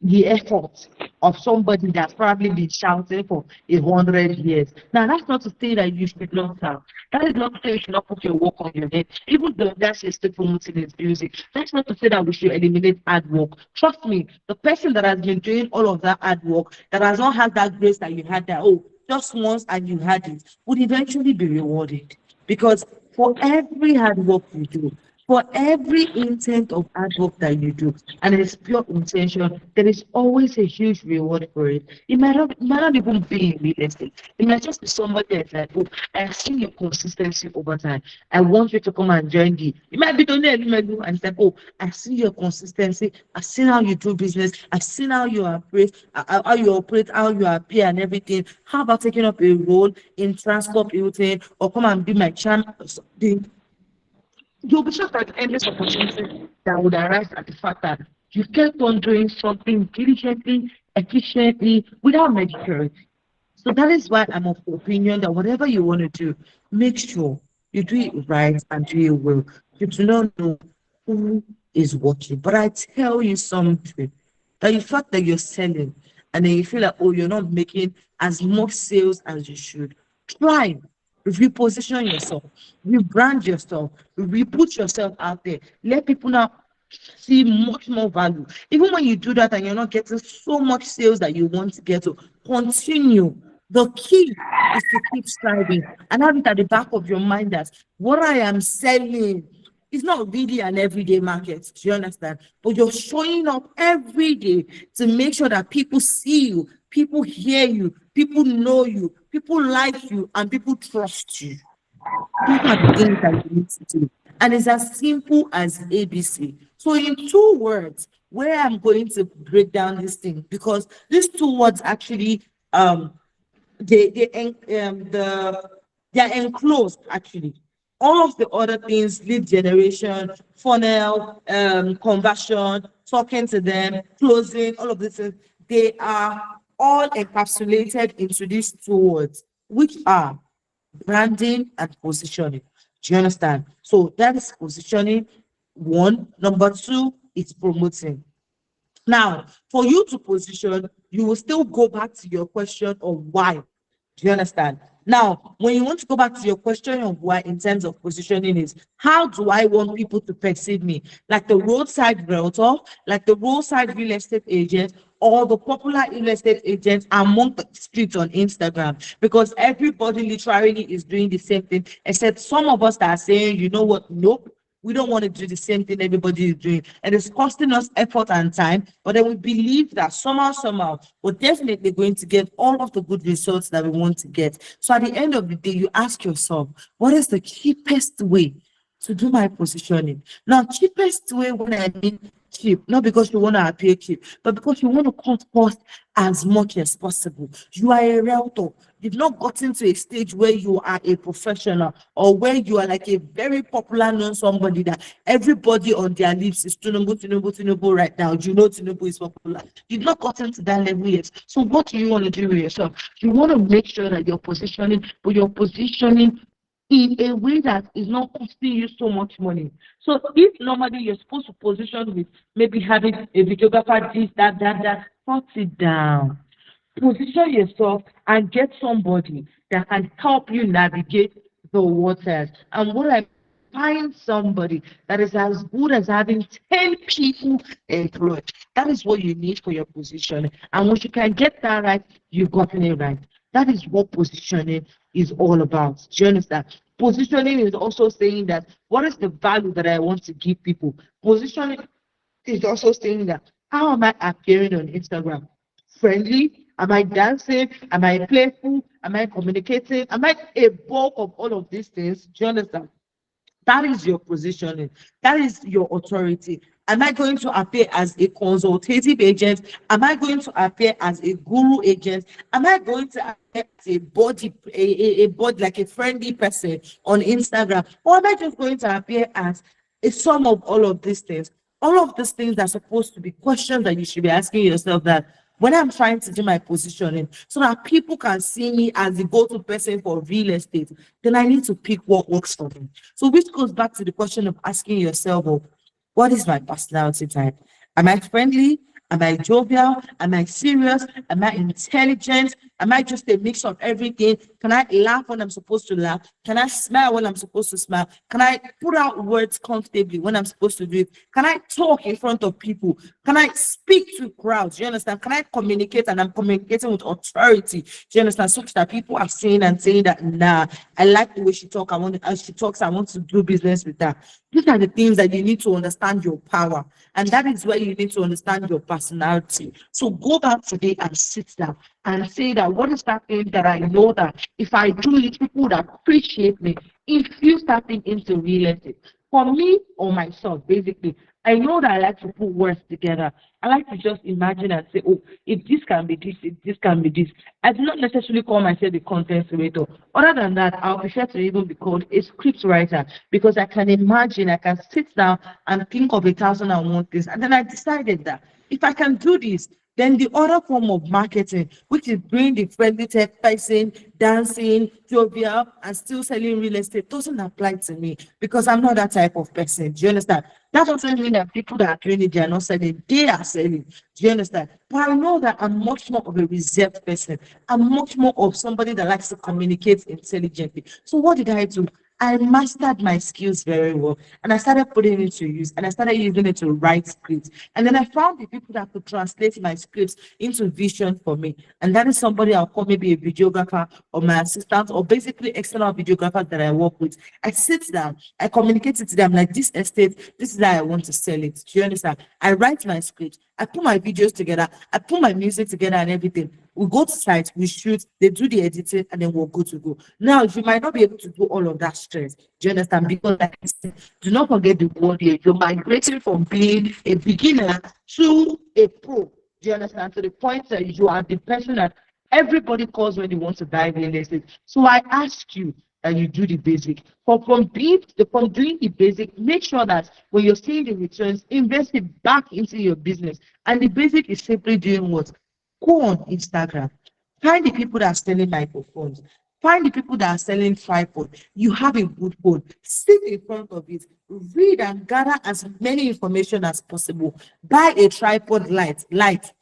the effort of somebody that's probably been shouting for 100 years. Now, that's not to say that you should not have. That is not to say you should not put your work on your head. Even though that's still promoting his music, that's not to say that we should eliminate hard work. Trust me, the person that has been doing all of that hard work, that has not had that grace that you had that, oh, just once and you had it, would eventually be rewarded. Because for every hard work you do, for every intent of hard work that you do, and it is pure intention, there is always a huge reward for it. It might not even be in real estate. It might just be somebody that's like, oh, I've seen your consistency over time. I want you to come and join me. You might be doing it, and it's like, oh, I've seen your consistency. I've seen how you do business. I've seen how you operate, how you appear and everything. How about taking up a role in Transcorp Hilton or come and be my channel or something? You'll be shocked at the endless opportunities that would arise at the fact that you kept on doing something diligently, efficiently, without mediocrity. So that is why I'm of the opinion that whatever you want to do, make sure you do it right and do it well. You do not know who is watching. But I tell you something, that the fact that you're selling and then you feel like, oh, you're not making as much sales as you should, try, reposition yourself, rebrand yourself, re-put yourself out there. Let people now see much more value. Even when you do that and you're not getting so much sales that you want to get to, continue. The key is to keep striving and have it at the back of your mind that what I am selling is not really an everyday market. Do you understand? But you're showing up every day to make sure that people see you, people hear you, people know you, people like you, and people trust you. Those are the things that you need to do. And it's as simple as ABC. So, in 2 words, where I'm going to break down this thing, because these 2 words actually they're enclosed actually. All of the other things, lead generation, funnel, conversion, talking to them, closing, all of these things, they are all encapsulated into these 2 words, which are branding and positioning. Do you understand? So that is positioning. One. Number two, it's promoting. Now, for you to position, you will still go back to your question of why. Do you understand? Now, when you want to go back to your question of why in terms of positioning is, how do I want people to perceive me? Like the roadside realtor, like the roadside real estate agent, or the popular real estate agents among the streets on Instagram? Because everybody literally is doing the same thing, except some of us that are saying, you know what, nope, we don't want to do the same thing everybody is doing. And it's costing us effort and time. But then we believe that somehow, we're definitely going to get all of the good results that we want to get. So at the end of the day, you ask yourself, what is the cheapest way to do my positioning? Now, cheapest way, when I mean cheap, not because you want to appear cheap, but because you want to cut costs as much as possible. You are a realtor. You've not gotten to a stage where you are a professional or where you are like a very popular known somebody that everybody on their lips is Tinubu right now. You know Tinubu is popular. You've not gotten to that level yet. So what do you want to do with yourself? You want to make sure that you're positioning, but you're positioning in a way that is not costing you so much money. So if normally you're supposed to position with maybe having a videographer, this, that, cut it down. Position yourself and get somebody that can help you navigate the waters. And what I find somebody that is as good as having 10 people employed. That is what you need for your positioning. And once you can get that right, you've gotten it right. That is what positioning is all about. Do you understand? Positioning is also saying that what is the value that I want to give people? Positioning is also saying that how am I appearing on Instagram? Friendly? Am I dancing? Am I playful? Am I communicating? Am I a bulk of all of these things? Do you understand? That is your positioning. That is your authority. Am I going to appear as a consultative agent? Am I going to appear as a guru agent? Am I going to appear as a body like a friendly person on Instagram? Or am I just going to appear as a sum of all of these things? All of these things are supposed to be questions that you should be asking yourself, that when I'm trying to do my positioning so that people can see me as the go-to person for real estate, then I need to pick what works for me. So which goes back to the question of asking yourself, oh, what is my personality type? Am I friendly? Am I jovial? Am I serious? Am I intelligent? Am I just a mix of everything? Can I laugh when I'm supposed to laugh? Can I smile when I'm supposed to smile? Can I put out words comfortably when I'm supposed to do it? Can I talk in front of people? Can I speak to crowds? Do you understand? Can I communicate, and I'm communicating with authority? Do you understand? Such that people are saying that, nah, I like the way she talks. As she talks, I want to do business with her. These are the things that you need to understand your power. And that is where you need to understand your personality. So go back today and sit down and say that what is that thing that I know that if I do it, people would appreciate me. If you starting into real estate, for me or myself, basically, I know that I like to put words together. I like to just imagine and say, oh, if this can be this, if this can be this. I do not necessarily call myself the content creator. Other than that, I'll prefer to even be called a script writer, because I can imagine, I can sit down and think of 1,001 things. And then I decided that if I can do this, then the other form of marketing, which is bringing the friendly tech person, dancing, jovial, and still selling real estate, doesn't apply to me, because I'm not that type of person. Do you understand? That doesn't mean that people that are doing it, they are not selling. They are selling. Do you understand? But I know that I'm much more of a reserved person. I'm much more of somebody that likes to communicate intelligently. So what did I do? I mastered my skills very well, and I started putting it to use, and I started using it to write scripts. And then I found the people that could translate my scripts into vision for me. And that is somebody I'll call maybe a videographer or my assistant, or basically external videographers that I work with. I sit down, I communicate it to them like, this estate, this is how I want to sell it. Do you understand? I write my script, I put my videos together, I put my music together and everything. We go to site, we shoot, they do the editing, and then we're good to go. Now, you might not be able to do all of that stress. Do you understand? Because, like I said, do not forget the word here. You're migrating from being a beginner to a pro. Do you understand? To the point that you are the person that everybody calls when they want to buy real estate. So I ask you that you do the basic. From doing the basic, make sure that when you're seeing the returns, invest it back into your business. And the basic is simply doing what? Go on Instagram. Find the people that are selling microphones. Find the people that are selling tripod. You have a good phone. Sit in front of it. Read and gather as many information as possible. Buy a tripod light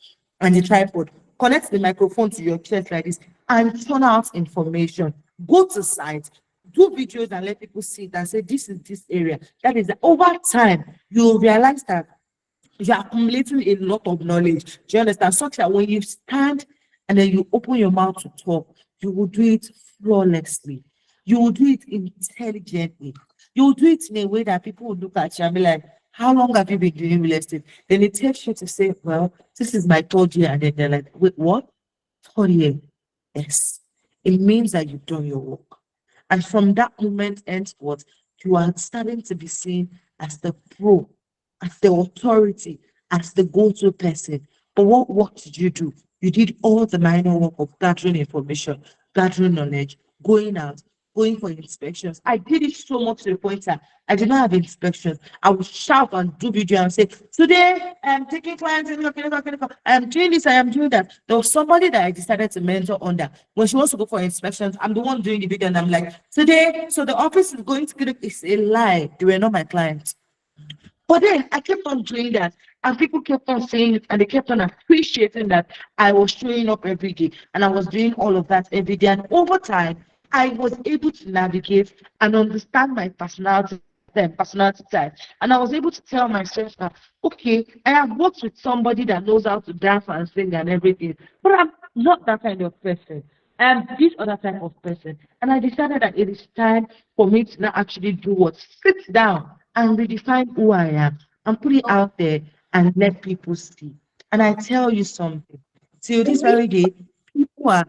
and the tripod. Connect the microphone to your chest like this and turn out information. Go to site. Do videos and let people see it and say, this is this area. That is that. Over time, you'll realize that you're accumulating a lot of knowledge. Do you understand? Such that when you stand and then you open your mouth to talk, you will do it flawlessly. You will do it intelligently. You will do it in a way that people will look at you and be like, how long have you been doing real estate? Then it takes you to say, well, this is my third year. And then they're like, wait, what? Third year? Yes. It means that you've done your work. And from that moment henceforth, you are starting to be seen as the pro, as the authority, as the go-to person. But what work did you do? You did all the minor work of gathering information, gathering knowledge, going out, going for inspections. I did it so much to the point that I did not have inspections. I would shout and do video and say, today I'm taking clients in, I'm doing this, I am doing that. There was somebody that I decided to mentor under. When she wants to go for inspections, I'm the one doing the video, and I'm like, today, so the office is going to get it's a lie. They were not my clients. But then I kept on doing that, and people kept on saying it, and they kept on appreciating that I was showing up every day, and I was doing all of that every day. And over time, I was able to navigate and understand my personality personality type. And I was able to tell myself that, okay, I have worked with somebody that knows how to dance and sing and everything, but I'm not that kind of person. I'm this other type of person. And I decided that it is time for me to now actually do what? Sit down and redefine who I am and put it out there and let people see. And I tell you something, till this very day, people are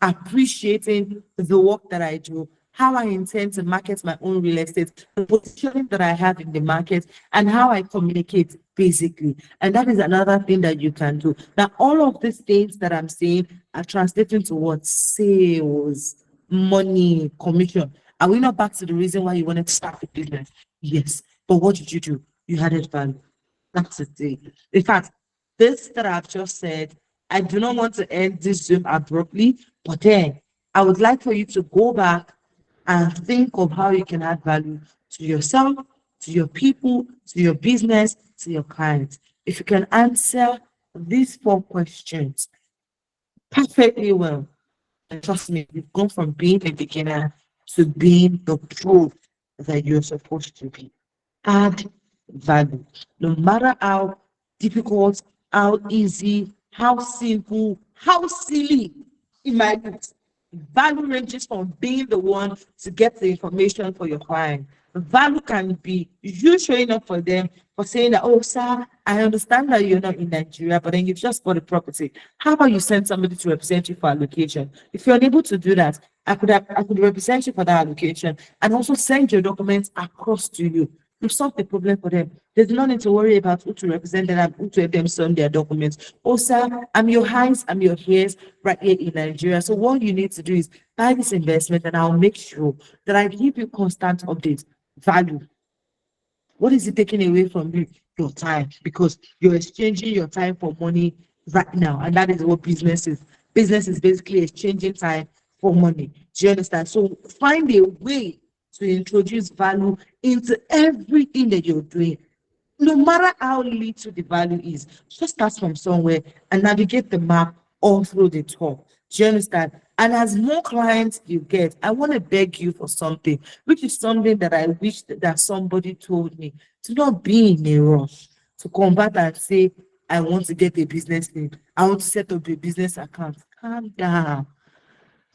appreciating the work that I do, how I intend to market my own real estate, the positioning that I have in the market, and how I communicate basically. And that is another thing that you can do. Now, all of these things that I'm saying are translating to what? Sales, money, commission. Are we not back to the reason why you wanted to start the business? Yes. But what did you do? You added value. That's the thing. In fact, this that I've just said, I do not want to end this Zoom abruptly, but then I would like for you to go back and think of how you can add value to yourself, to your people, to your business, to your clients. If you can answer these 4 questions perfectly well, and trust me, you've gone from being a beginner to being the pro that you're supposed to be. Add value. No matter how difficult, how easy, how simple, how silly it might be. Value ranges from being the one to get the information for your client. Value can be you showing up for them for saying that, oh, sir, I understand that you're not in Nigeria, but then you've just bought a property. How about you send somebody to represent you for allocation? If you're unable to do that, I could represent you for that allocation and also send your documents across to you. You've solved the problem for them. There's no need to worry about who to represent them and who to help them send their documents. Oh, sir, I'm your eyes, I'm your ears right here in Nigeria. So what you need to do is buy this investment and I'll make sure that I give you constant updates. Value. What is it taking away from you? Your time, because you're exchanging your time for money right now. And that is what business is. Business is basically exchanging time for money. Do you understand? So find a way to introduce value into everything that you're doing. No matter how little the value is, just start from somewhere and navigate the map all through the top. Do you understand? And as more clients you get, I want to beg you for something, which is something that I wish that somebody told me, to not be in a rush, to convert and say, I want to get a business name. I want to set up a business account. Calm down.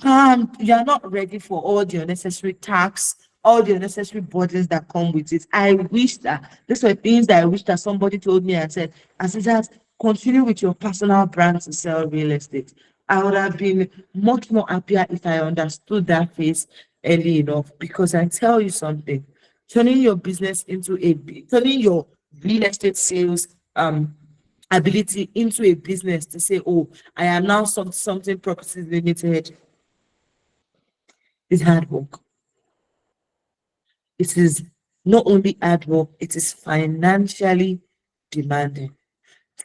You are not ready for all the unnecessary tax, all the unnecessary burdens that come with it. I wish that these were things that I wish that somebody told me and said, Azzizzat, continue with your personal brand to sell real estate. I would have been much more happier if I understood that phase early enough. Because I tell you something, turning your business into turning your real estate sales ability into a business to say, oh, I am now something properties limited, is hard work. It is not only hard work, it is financially demanding.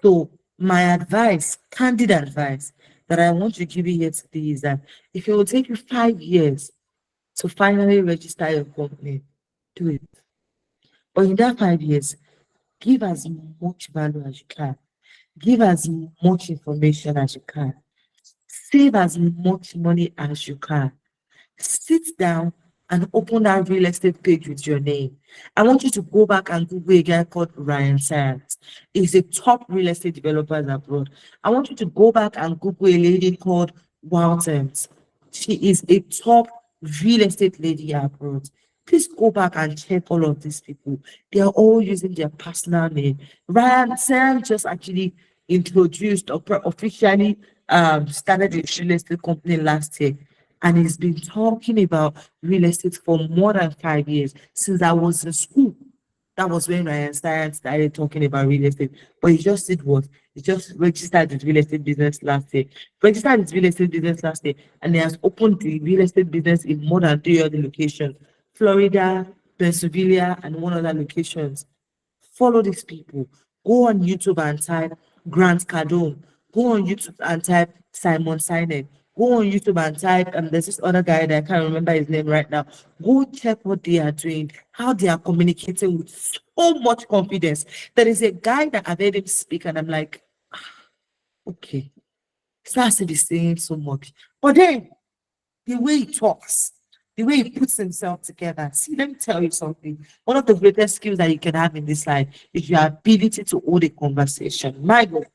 So my advice, candid advice, that I want to give you here today is that if it will take you 5 years to finally register your company, do it. But in that 5 years, give as much value as you can. Give as much information as you can. Save as much money as you can. Sit down and open that real estate page with your name. I want you to go back and Google a guy called Ryan Sands. He's a top real estate developer abroad. I want you to go back and Google a lady called Waltons. She is a top real estate lady abroad. Please go back and check all of these people. They are all using their personal name. Ryan Sands just actually introduced or officially started a real estate company last year. And he's been talking about real estate for more than 5 years. Since I was in school, that was when I started talking about real estate. But he just did what? He just registered his real estate business last year. Registered his real estate business last year, and he has opened the real estate business in more than 3 other locations: Florida, Pennsylvania, and one other locations. Follow these people. Go on YouTube and type Grant Cardone. Go on YouTube and type Simon Sinek. Go on YouTube and type, there's this other guy that I can't remember his name right now. Go check what they are doing, how they are communicating with so much confidence. There is a guy that I've heard him speak, and I'm like, okay, he starts to be saying so much. But then, the way he talks, the way he puts himself together. See, let me tell you something. One of the greatest skills that you can have in this life is your ability to hold a conversation. My God,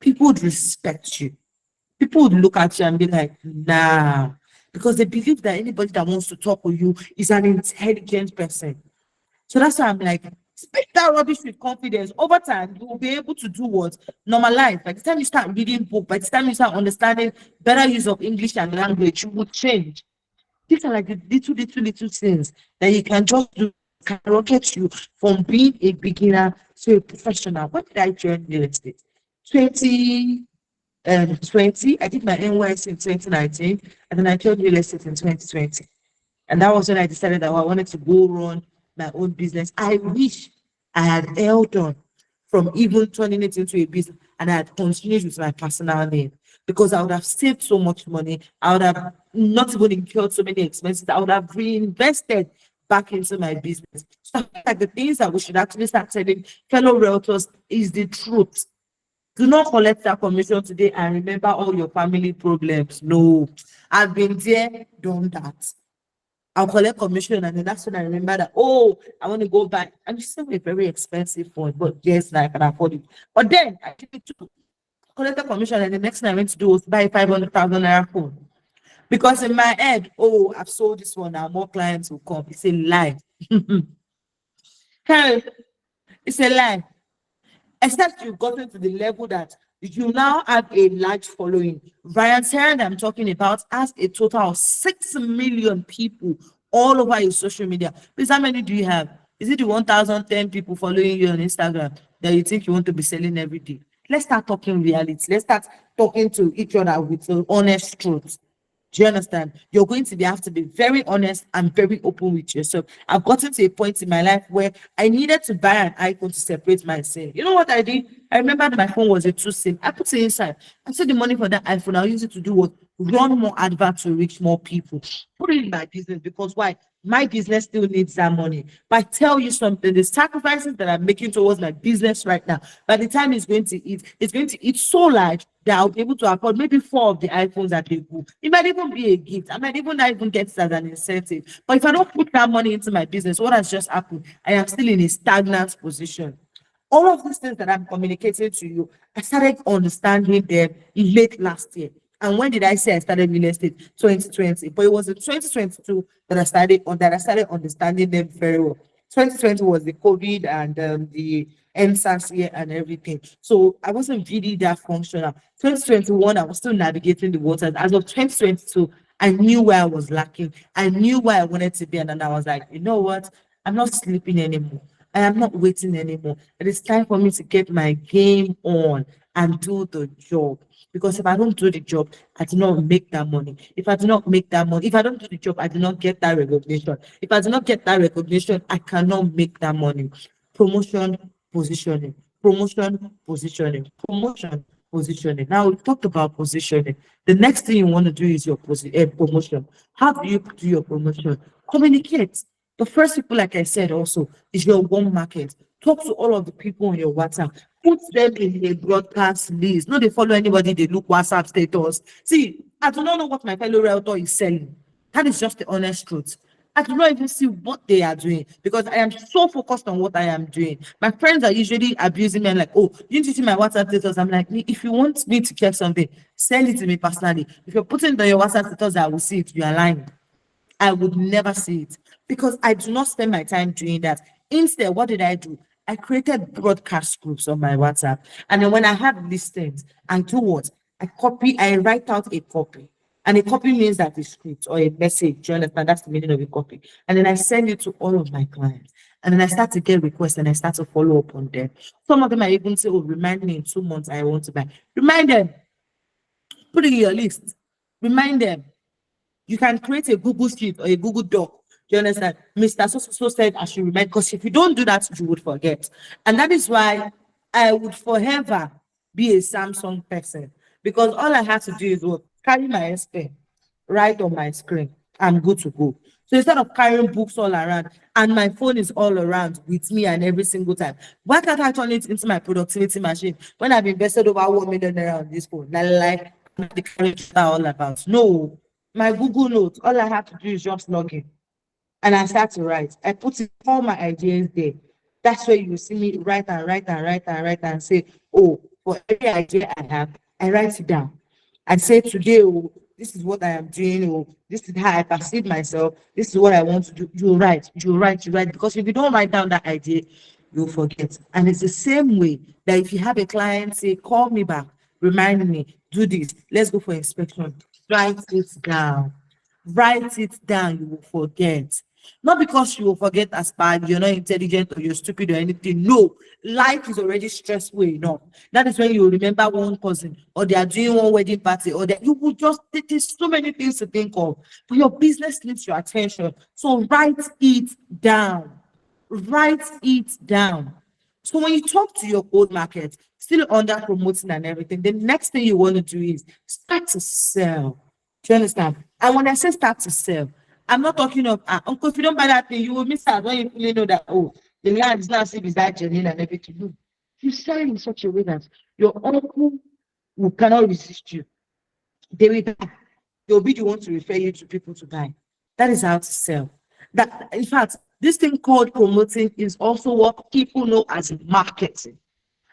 people would respect you. People would look at you and be like, nah, because they believe that anybody that wants to talk with you is an intelligent person. So that's why I'm like, speak that rubbish with confidence. Over time, you will be able to do what? Normalize. By the time you start reading book, by the time you start understanding better use of English and language, you will change. These are like the little things that you can just do, can rocket you from being a beginner to a professional. When did I join real estate? 2020. I did my NYS in 2019, and then I joined real estate in 2020. And that was when I decided that I wanted to go run my own business. I wish I had held on from even turning it into a business and I had continued with my personal name, because I would have saved so much money. I would have not even incurred so many expenses. I would have reinvested back into my business. So I feel like the things that we should actually start telling fellow realtors is the truth. Do not collect that commission today and remember all your family problems. No, I've been there, done that. I'll collect commission, and then that's when I remember that, oh, I want to go back. And it's still a very expensive phone, but yes, I can afford it. But then I did it to collect the commission, and the next thing I went to do was buy a 500,000 naira phone. Because in my head, oh, I've sold this one now, more clients will come. It's a lie. Karen, it's a lie. Except you've gotten to the level that you now have a large following. Ryan Terran, I'm talking about, has a total of 6 million people all over his social media. Please, how many do you have? Is it the 1,010 people following you on Instagram that you think you want to be selling every day? Let's start talking reality. Let's start talking to each other with the honest truth. Do you understand? You're going to have to be very honest and very open with yourself. I've gotten to a point in my life where I needed to buy an iPhone to separate my SIM. You know what I did? I remember that my phone was a 2 SIM. I put it inside. I said the money for that iPhone, I'll use it to do what? Run more adverts to reach more people. Put it in my business, because why? My business still needs that money. But I tell you something, the sacrifices that I'm making towards my business right now, by the time it's going to eat so large that I'll be able to afford maybe 4 of the iPhones that they go. It might even be a gift. I might even not even get it as an incentive. But if I don't put that money into my business, what has just happened? I am still in a stagnant position. All of these things that I'm communicating to you, I started understanding them late last year. And when did I say I started real estate? 2020. But it was in 2022 that I started understanding them very well. 2020 was the COVID and the NSAS year and everything. So I wasn't really that functional. 2021, I was still navigating the waters. As of 2022, I knew where I was lacking. I knew where I wanted to be. And then I was like, you know what? I'm not sleeping anymore. I am not waiting anymore. It is time for me to get my game on and do the job. Because if I don't do the job, I do not make that money. If I do not make that money, if I don't do the job, I do not get that recognition. If I do not get that recognition, I cannot make that money. Promotion, positioning, promotion, positioning, promotion, positioning. Now we've talked about positioning. The next thing you want to do is your promotion. How do you do your promotion? Communicate. The first people, like I said, also is your warm market. Talk to all of the people on your WhatsApp. Put them in a broadcast list. No, they follow anybody, they look WhatsApp status. See, I do not know what my fellow realtor is selling. That is just the honest truth. I do not even see what they are doing because I am so focused on what I am doing. My friends are usually abusing me and like, oh, you need to see my WhatsApp status. I'm like, if you want me to check something, send it to me personally. If you're putting it on your WhatsApp status, I will see it. You are lying. I would never see it because I do not spend my time doing that. Instead, what did I do? I created broadcast groups on my WhatsApp. And then when I have listings, and do what? I write out a copy. And a copy means that a script or a message. Do you understand? That's the meaning of a copy. And then I send it to all of my clients. And then I start to get requests and I start to follow up on them. Some of them I even say, oh, remind me in 2 months I want to buy. Remind them. Put it in your list. Remind them. You can create a Google Sheet or a Google Doc. Do you understand? Mr. So said I should remind, because if you don't do that, you would forget. And that is why I would forever be a Samsung person. Because all I have to do is carry my S Pen, write on my screen. I'm good to go. So instead of carrying books all around, and my phone is all around with me and every single time, why can't I turn it into my productivity machine when I've invested over 1 million naira on this phone? Like the carriage all about. No. my Google Notes, all I have to do is just log in and I start to write. I put in all my ideas there. That's where you will see me write and write and write and write and say, oh, for every idea I have, I write it down. And say today, oh, this is what I am doing, oh, this is how I perceive myself, this is what I want to do. You write, you write, you write. Because if you don't write down that idea, you'll forget. And it's the same way that if you have a client say, call me back, remind me, do this, let's go for inspection. Write it down. Write it down, you will forget. Not because you will forget as bad, you're not intelligent or you're stupid or anything. No, life is already stressful enough. That is when you remember one cousin, or they are doing one wedding party, or that you will just, there's so many things to think of. But your business needs your attention. So write it down. Write it down. So when you talk to your old market, still under promoting and everything, the next thing you want to do is start to sell. Do you understand? And when I say start to sell, I'm not talking of, uncle, if you don't buy that thing, you will miss out when you really know that, oh, the land is not safe, is that genuine and everything. No. You sell in such a way that your uncle who cannot resist you. They will buy. They'll be the one to refer you to people to buy. That is how to sell. That, in fact, this thing called promoting is also what people know as marketing.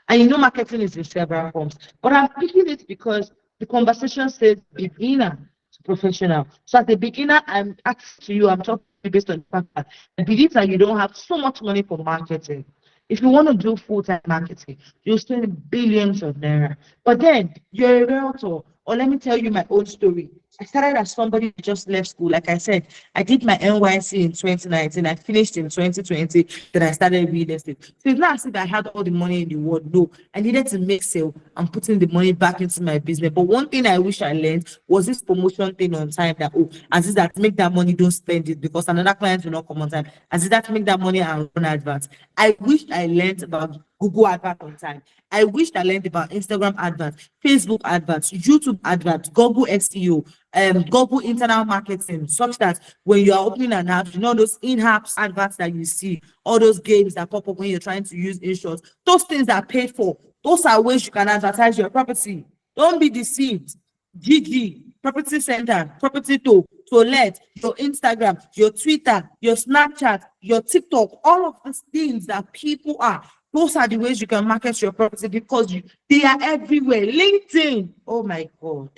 And you know, marketing is in several forms. But I'm picking it because the conversation says beginner to professional. So as a beginner, I'm asking to you, I'm talking based on the fact that I believe that you don't have so much money for marketing. If you want to do full-time marketing, you'll spend billions of naira. But then you're a realtor. Or let me tell you my own story. I started as somebody who just left school. Like I said, I did my NYC in 2019. I finished in 2020. Then I started real estate. So it's not as if I had all the money in the world. No, I needed to make sale and putting the money back into my business. But one thing I wish I learned was this promotion thing on time. That, oh, Azzizzat, make that money, don't spend it because another client will not come on time. Azzizzat, make that money and run adverts. I wish I learned about Google advert on time. I wish I learned about Instagram adverts, Facebook adverts, YouTube adverts, Google SEO, Google internal marketing, such that when you are opening an app, you know those in-apps adverts that you see, all those games that pop up when you're trying to use insurance, those things are paid for. Those are ways you can advertise your property. Don't be deceived. GG, property center, property to let your Instagram, your Twitter, your Snapchat, your TikTok, all of these things that people are. Those are the ways you can market your property because they are everywhere. LinkedIn, oh my God.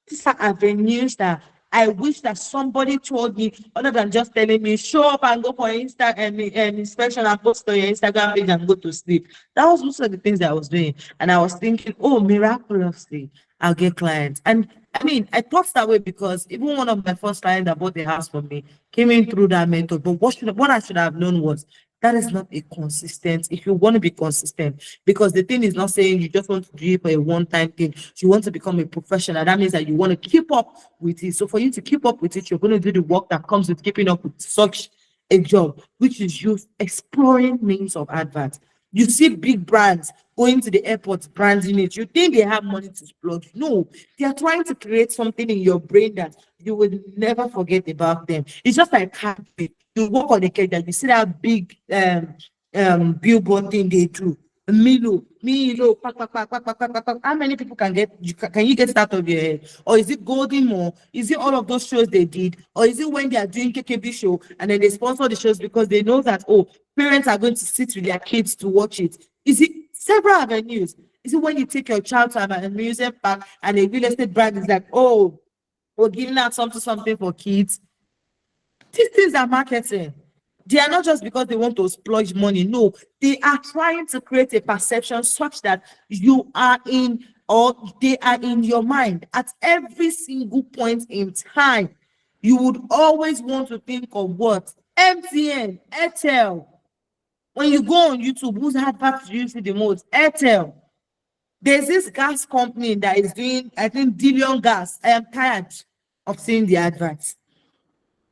These are avenues that I wish that somebody told me, other than just telling me, show up and go for inspection and post on your Instagram page and go to sleep. That was most of the things that I was doing. And I was thinking, oh, miraculously, I'll get clients. And I mean, I thought that way because even one of my first clients that bought the house for me came in through that method. But what I should have known was that is not a consistent, if you want to be consistent, because the thing is not saying you just want to do it for a one-time thing. You want to become a professional. That means that you want to keep up with it. So for you to keep up with it, you're going to do the work that comes with keeping up with such a job, which is you exploring means of advert. You see big brands going to the airport, branding it. You think they have money to splurge. No, they are trying to create something in your brain that you will never forget about them. It's just like camping. You walk on the cake that you see that big billboard thing they do. Milo, how many people can you get it out of your head? Or is it Golden More? Is it all of those shows they did? Or is it when they are doing KKB show and then they sponsor the shows because they know that, oh, parents are going to sit with their kids to watch it? Is it several avenues? Is it when you take your child to an amusement park and a real estate brand is like, oh, we're giving out something for kids? These things are marketing. They are not just because they want to splurge money. No, they are trying to create a perception such that you are in, or they are in your mind at every single point in time. You would always want to think of what? MTN, Airtel. When you go on YouTube, whose adverts do you see the most? Airtel. There's this gas company that is doing, I think, Dillion Gas. I am tired of seeing the adverts.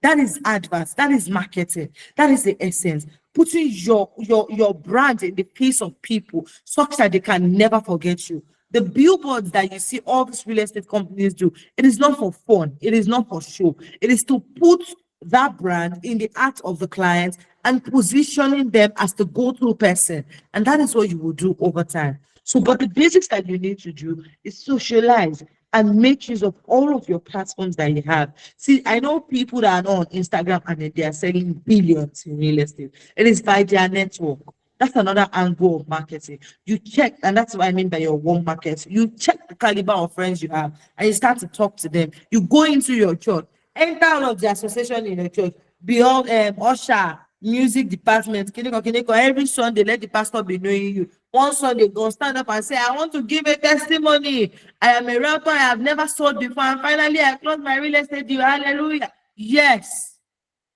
That is adverts. That is marketing. That is the essence. Putting your brand in the face of people such that they can never forget you. The billboards that you see all these real estate companies do, it is not for fun. It is not for show. It is to put that brand in the heart of the client and positioning them as the go-to person. And that is what you will do over time. So, but the basics that you need to do is socialize. and make use of all of your platforms that you have. See, I know people that are on Instagram and then they are selling billions in real estate. It is by their network. That's another angle of marketing. You check, and that's what I mean by your warm market. You check the caliber of friends you have, and you start to talk to them. You go into your church, enter all of the association in your church, beyond usher, music department, kiniko, every Sunday, let the pastor be knowing you. One Sunday, go stand up and say, I want to give a testimony. I am a realtor, I have never sold before, and finally I closed my real estate deal. Hallelujah. Yes.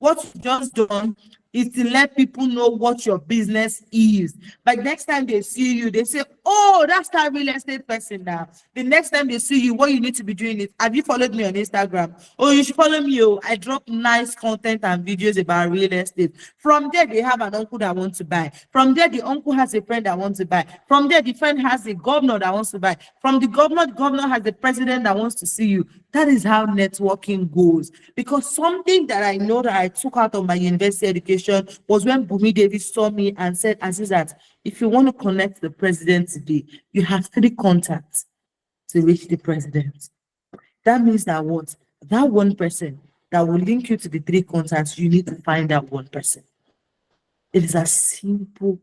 What you've just done is to let people know what your business is. But next time they see you, they say, oh, that's that real estate person now. The next time they see you, what you need to be doing is, have you followed me on Instagram? Oh, you should follow me. Oh, I drop nice content and videos about real estate. From there, they have an uncle that wants to buy. From there, the uncle has a friend that wants to buy. From there, the friend has a governor that wants to buy. From the governor has the president that wants to see you. That is how networking goes. Because something that I know that I took out of my university education was when Bumi Davis saw me and said, Azzizzat, if you want to connect the president today, you have 3 contacts to reach the president. That means that what? That one person that will link you to the 3 contacts, you need to find that one person. It is as simple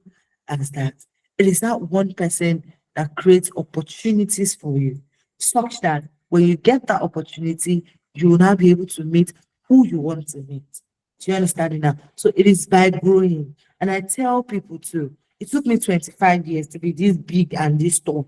as that. It is that one person that creates opportunities for you, such that when you get that opportunity, you will now be able to meet who you want to meet. Do you understand it now? So it is by growing. And I tell people too, it took me 25 years to be this big and this tall.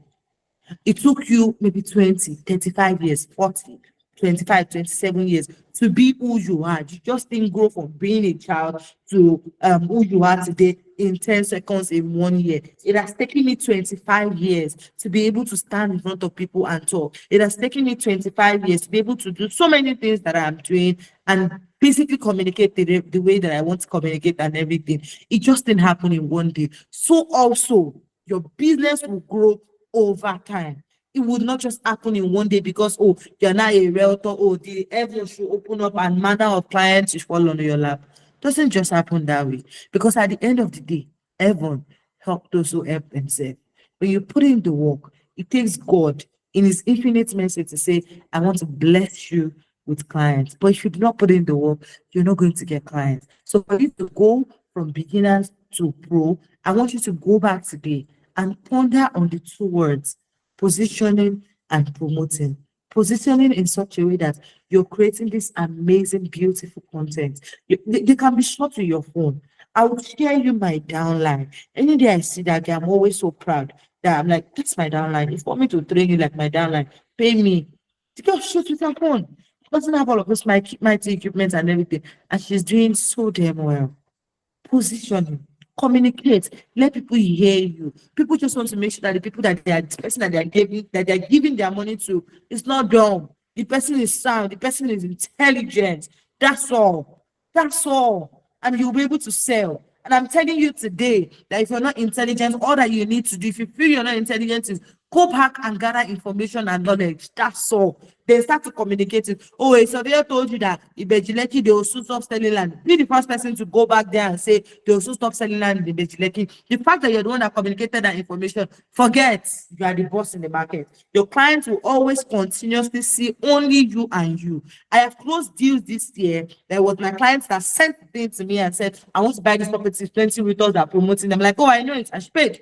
It took you maybe 20, 35 years, 40, 25, 27 years to be who you are. You just didn't grow from being a child to who you are today in 10 seconds in 1 year. It has taken me 25 years to be able to stand in front of people and talk. It has taken me 25 years to be able to do so many things that I'm doing and basically communicate the way that I want to communicate and everything. It just didn't happen in 1 day. So also, your business will grow over time. It would not just happen in 1 day because, oh, you're not a realtor, oh, the heaven should open up and manner of clients should fall on your lap. Doesn't just happen that way. Because at the end of the day, heaven help those who help themselves. When you put in the work, it takes God in his infinite mercy to say, I want to bless you with clients. But if you do not put in the work, you're not going to get clients. So for you to go from beginners to pro, I want you to go back today and ponder on the 2 words, positioning and promoting. Positioning in such a way that you're creating this amazing, beautiful content. They can be shot to your phone. I will share you my downline. Any day I see that guy, I'm always so proud that I'm like, that's my downline. If you want me to train you like my downline, pay me. The girl shoots with her phone. She doesn't have all of this mighty equipment and everything. And she's doing so damn well. Positioning, communicate, let people hear you. People just want to make sure that the people that they are, the person that they are giving their money to is not dumb. The person is sound, the person is intelligent. That's all. That's all. And you'll be able to sell. And I'm telling you today that if you're not intelligent, all that you need to do, if you feel you're not intelligent, is go back and gather information and knowledge. That's all. They start to communicate it. Oh, a surveyor told you that Ibejileki, they will soon stop selling land. Be the first person to go back there and say they will soon stop selling land in Ibejileki. The fact that you're the one that communicated that information, forget you are the boss in the market. Your clients will always continuously see only you and you. I have closed deals this year. There was my clients that sent things to me and said, I want to buy this property. 20 realtors are promoting them. Like, oh, I know it. I should pay.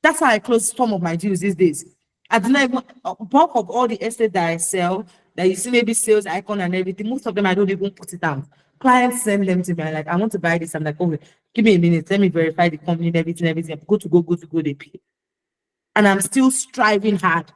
That's how I close some of my deals these days. I do not even bulk of all the estate that I sell, that you see maybe sales icon and everything. Most of them I don't even put it out. Clients send them to me. I'm like, I want to buy this. I'm like, oh, give me a minute. Let me verify the company and everything. Go to go, they pay. And I'm still striving hard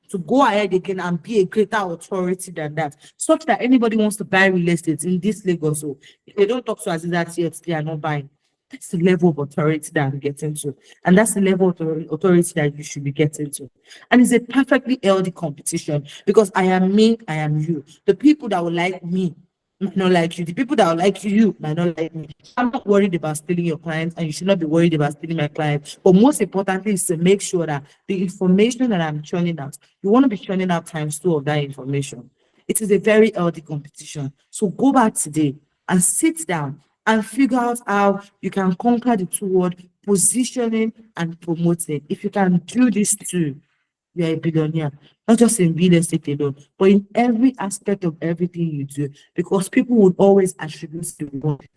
to go ahead again and be a greater authority than that, such that anybody wants to buy real estate in this Lagos, so if they don't talk to Azzizzat yet, they are not buying. That's the level of authority that I'm getting to. And that's the level of authority that you should be getting to. And it's a perfectly healthy competition because I am me, I am you. The people that will like me might not like you. The people that will like you might not like me. I'm not worried about stealing your clients, and you should not be worried about stealing my clients. But most importantly is to make sure that the information that I'm churning out, you want to be churning out times 2 of that information. It is a very healthy competition. So go back today and sit down and figure out how you can conquer the 2 words, positioning and promoting. If you can do this too, you're a billionaire. not just in real estate alone, but in every aspect of everything you do, because people would always attribute the word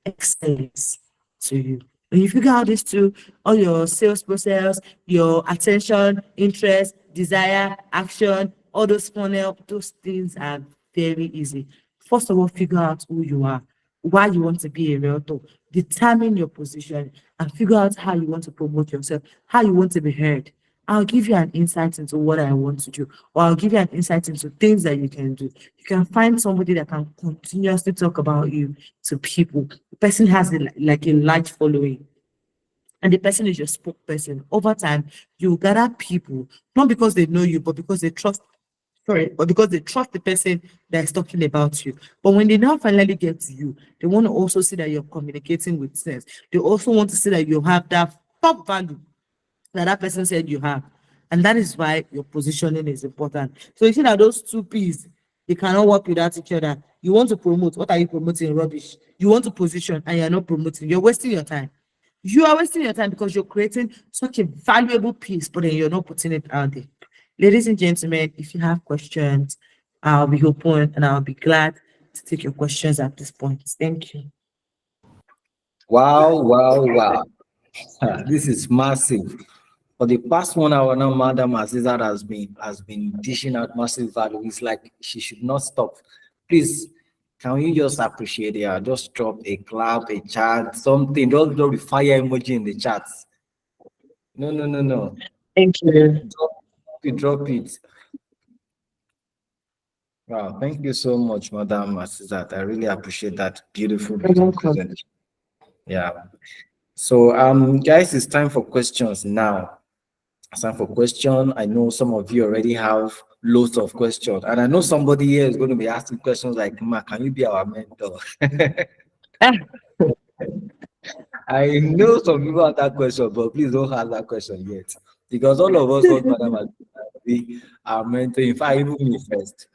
excellence to you. When you figure out these two, all your sales process, your attention, interest, desire, action, all those funnel, those things are very easy. First of all, figure out who you are, why you want to be a realtor, determine your position, and figure out how you want to promote yourself, how you want to be heard. I'll give you an insight into what I want to do, or I'll give you an insight into things that you can do. You can find somebody that can continuously talk about you to people. The person has like a large following, and the person is your spokesperson. Over time, you gather people, not because they know you, but because they trust. Sorry, but because they trust the person that is talking about you. But when they now finally get to you, they want to also see that you're communicating with sense. They also want to see that you have that top value that person said you have. And that is why your positioning is important. So you see that those two P's, they cannot work without each other. You want to promote, what are you promoting? Rubbish. You want to position and you're not promoting. You're wasting your time. You are wasting your time because you're creating such a valuable piece, but then you're not putting it out there. Ladies and gentlemen, if you have questions, I'll be open and I'll be glad to take your questions at this point. Thank you. Wow, wow, wow. This is massive. For the past 1 hour now, Madam Azzizzat has been dishing out massive value. It's like she should not stop. Please, can you just appreciate it? Just drop a clap, a chat, something. Don't drop the fire emoji in the chat. No, no, no, no. Thank you. Drop it. Wow, thank you so much, Madam Azzizzat. I really appreciate that beautiful, You're beautiful welcome. presentation. Yeah. So, guys, it's time for questions now. It's time for question. I know some of you already have loads of questions, and I know somebody here is going to be asking questions like, "Ma, can you be our mentor?" I know some people have that question, but please don't ask that question yet, because all of us want Madam Azzizzat to be our mentor. In fact, even me first.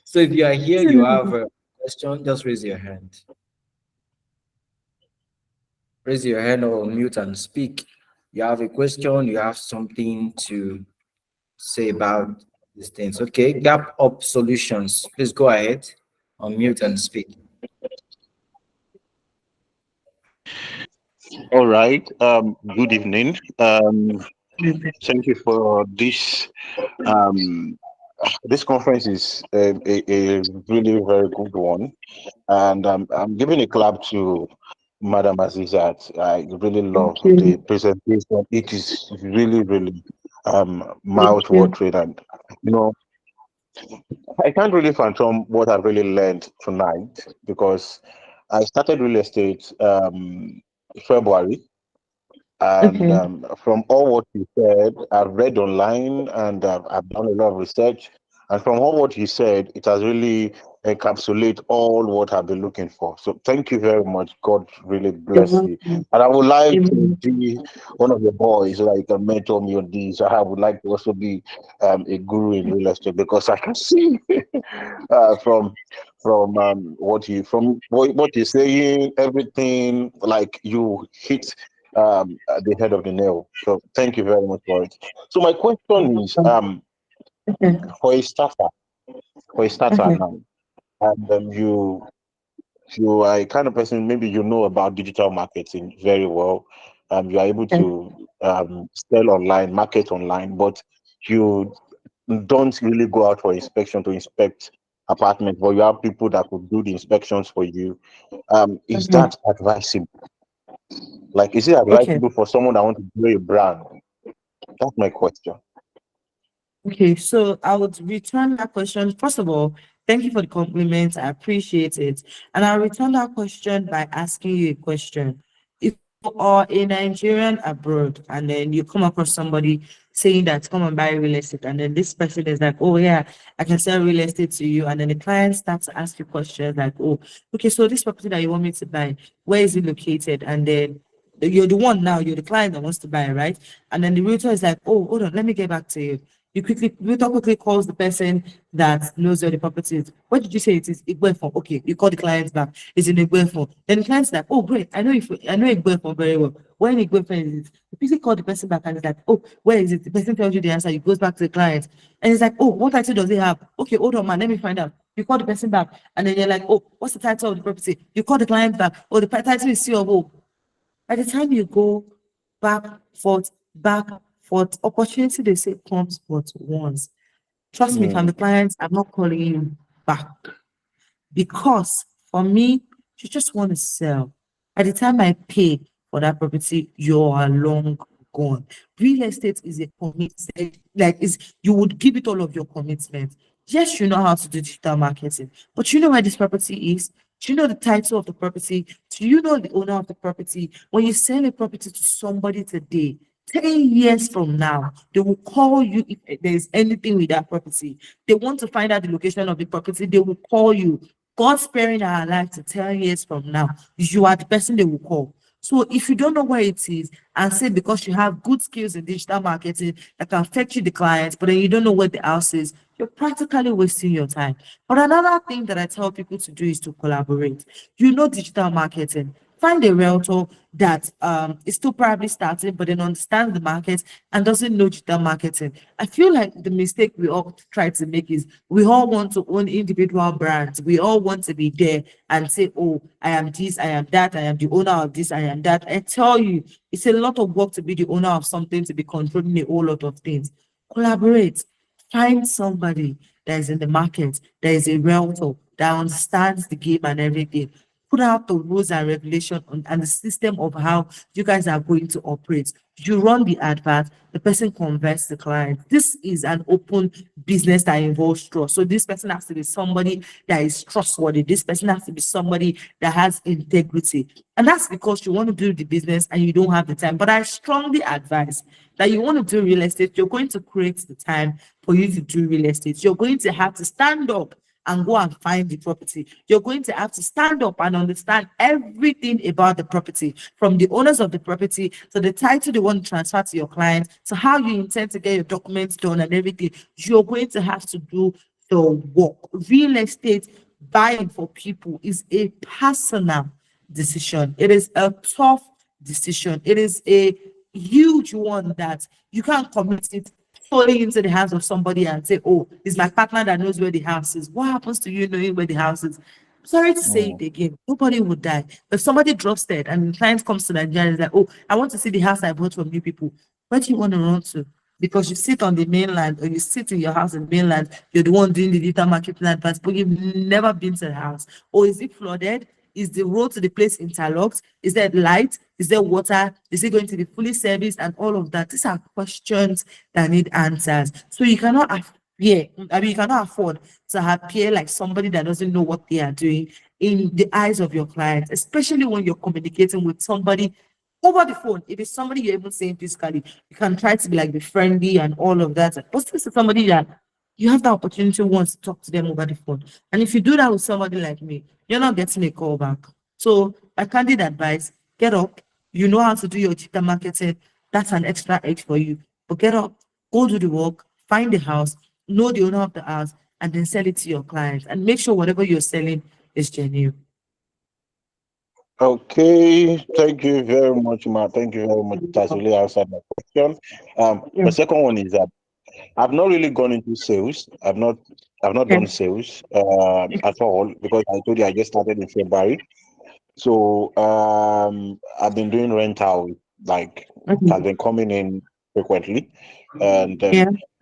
So if you are here, you have a question, just raise your hand. Raise your hand or mute and speak. You have a question, you have something to say about these things. Okay, Gap Up Solutions. Please go ahead, unmute and speak. All right. Good evening. Thank you for this. Um, this conference is a really very good one, and I'm giving a clap to Madam Azzizzat. I really love Thank the you. presentation. It is really, really Thank you. mouth-watering, and you know, I can't really phantom what I've really learned tonight because I started real estate February. And Okay. from all what you said, I've read online and I've done a lot of research. And from all what you said, it has really encapsulated all what I've been looking for. So thank you very much. God really You're bless you. welcome. And I would like to Amen. be one of your boys, so that you can mentor me on these. I would like to also be a guru in real estate because I can see from what you're saying, everything like you hit the head of the nail. So thank you very much for it. So my You're question is, welcome. Okay. for a starter, Okay. now, and you are a kind of person, maybe you know about digital marketing very well. You are able Okay. to sell online, market online, but you don't really go out for inspection to inspect apartments, but you have people that could do the inspections for you. Is Okay. that advisable? Like, is it Okay. advisable for someone that wants to grow a brand? That's my question. Okay, so I would return that question. First of all, thank you for the compliment. I appreciate it. And I'll return that question by asking you a question. If you are a Nigerian abroad and then you come across somebody saying that come and buy real estate, and then this person is like, oh yeah, I can sell real estate to you, and then the client starts to ask you questions like, oh, okay, so this property that you want me to buy, where is it located? And then you're the one now, you're the client that wants to buy, right? And then the realtor is like, oh, hold on, let me get back to you. You quickly calls the person that knows where the property is. What did you say it is? Igwefo. Okay, you call the client back. It's in Igwefo. Then the client's like, oh great, I know Igwefo very well. Where in Igwefo is it? You quickly call the person back and it's like, oh, where is it? The person tells you the answer. You goes back to the client and it's like, oh, what title does it have? Okay, hold on, man, let me find out. You call the person back and then you're like, oh, what's the title of the property? You call the client back. Oh, the title is C of O. By the time you go back, forth, opportunity they say comes but once. Trust me, if I'm the client, I'm not calling you back. Because for me, you just want to sell. At the time I pay for that property, you are long gone. Real estate is a commitment, like you would give it all of your commitment. Yes, you know how to do digital marketing, but you know where this property is. Do you know the title of the property? Do you know the owner of the property? When you sell a property to somebody today, 10 years from now, they will call you if there's anything with that property. They want to find out the location of the property, they will call you. God sparing our life to 10 years from now, you are the person they will call. So if you don't know where it is and say because you have good skills in digital marketing that can fetch you the clients, but then you don't know where the house is, you're practically wasting your time. But another thing that I tell people to do is to collaborate. You know digital marketing. Find a realtor that is still probably starting, but then understands the market and doesn't know digital marketing. I feel like the mistake we all try to make is we all want to own individual brands. We all want to be there and say, oh, I am this, I am that, I am the owner of this, I am that. I tell you, it's a lot of work to be the owner of something, to be controlling a whole lot of things. Collaborate. Find somebody that is in the market, that is a realtor, that understands the game and everything. Put out the rules and regulation and the system of how you guys are going to operate. You run the advert, the person converts the client. This is an open business that involves trust. So this person has to be somebody that is trustworthy. This person has to be somebody that has integrity. And that's because you want to do the business and you don't have the time. But I strongly advise that you want to do real estate, you're going to create the time for you to do real estate. You're going to have to stand up and go and find the property. You're going to have to stand up and understand everything about the property, from the owners of the property to the title they want to transfer to your client, to how you intend to get your documents done and everything. You're going to have to do the work. Real estate buying for people is a personal decision. It is a tough decision. It is a huge one that you can't commit it solely into the hands of somebody and say, oh, it's my partner that knows where the house is. What happens to you knowing where the house is? Sorry to say it again, nobody would die. If somebody drops dead and the client comes to Nigeria and is like, oh, I want to see the house I bought from you people, where do you want to run to? Because you sit on the mainland or you sit in your house in the mainland, you're the one doing the digital marketing advance, but you've never been to the house. Or is it flooded? Is the road to the place interlocked? Is there light? Is there water? Is it going to be fully serviced and all of that? These are questions that need answers. So you cannot appear, you cannot afford to appear like somebody that doesn't know what they are doing in the eyes of your clients, especially when you're communicating with somebody over the phone. If it's somebody you're even saying physically, you can try to be like be friendly and all of that. But this is somebody that you have the opportunity once to talk to them over the phone. And if you do that with somebody like me, you're not getting a call back. So my candid advice, get up. You know how to do your digital marketing. That's an extra edge for you. But get up, go do the work, find the house, know the owner of the house, and then sell it to your clients. And make sure whatever you're selling is genuine. Okay, thank you very much, Ma. Thank you very much. That's really answered my question. The second one is that I've not really gone into sales. I've not done sales at all, because I told you I just started in February. So I've been doing rental, like has been coming in frequently, and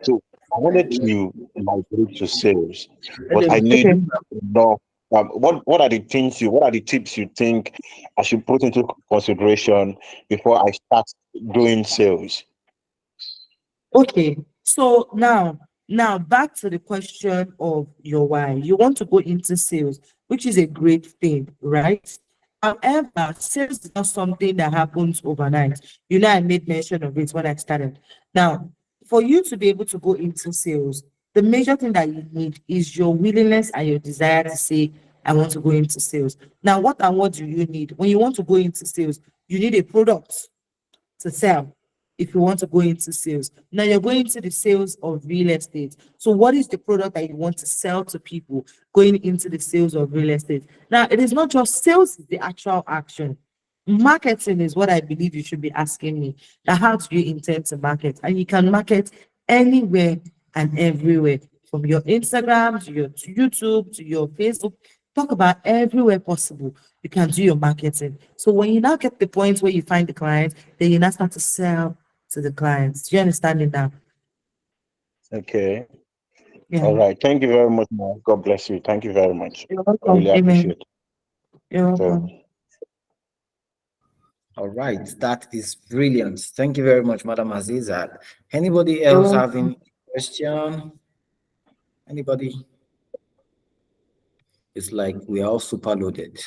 so I wanted to migrate to sales, but I need enough. What are the tips you think I should put into consideration before I start doing sales? Okay, so now back to the question of your why. You want to go into sales, which is a great thing, right? However, sales is not something that happens overnight. You know, I made mention of it when I started. Now, for you to be able to go into sales, the major thing that you need is your willingness and your desire to say, I want to go into sales. Now, what do you need? When you want to go into sales, you need a product to sell. if you want to go into sales. Now you're going into the sales of real estate. So what is the product that you want to sell to people going into the sales of real estate? Now, it is not just sales, is the actual action. Marketing is what I believe you should be asking me. Now, how do you intend to market? And you can market anywhere and everywhere, from your Instagram to your YouTube to your Facebook. Talk about everywhere possible. You can do your marketing. So when you now get the point where you find the client, then you now start to sell to the clients. Do you understand it now? Okay. Yeah. All right. Thank you very much, man. God bless you. Thank you very much. You're I welcome. really Amen. appreciate it. You're So, welcome. All right, that is brilliant. Thank you very much, Madam Azzizzat. Anybody You're else welcome. having a question? Anybody? It's like we are all super loaded.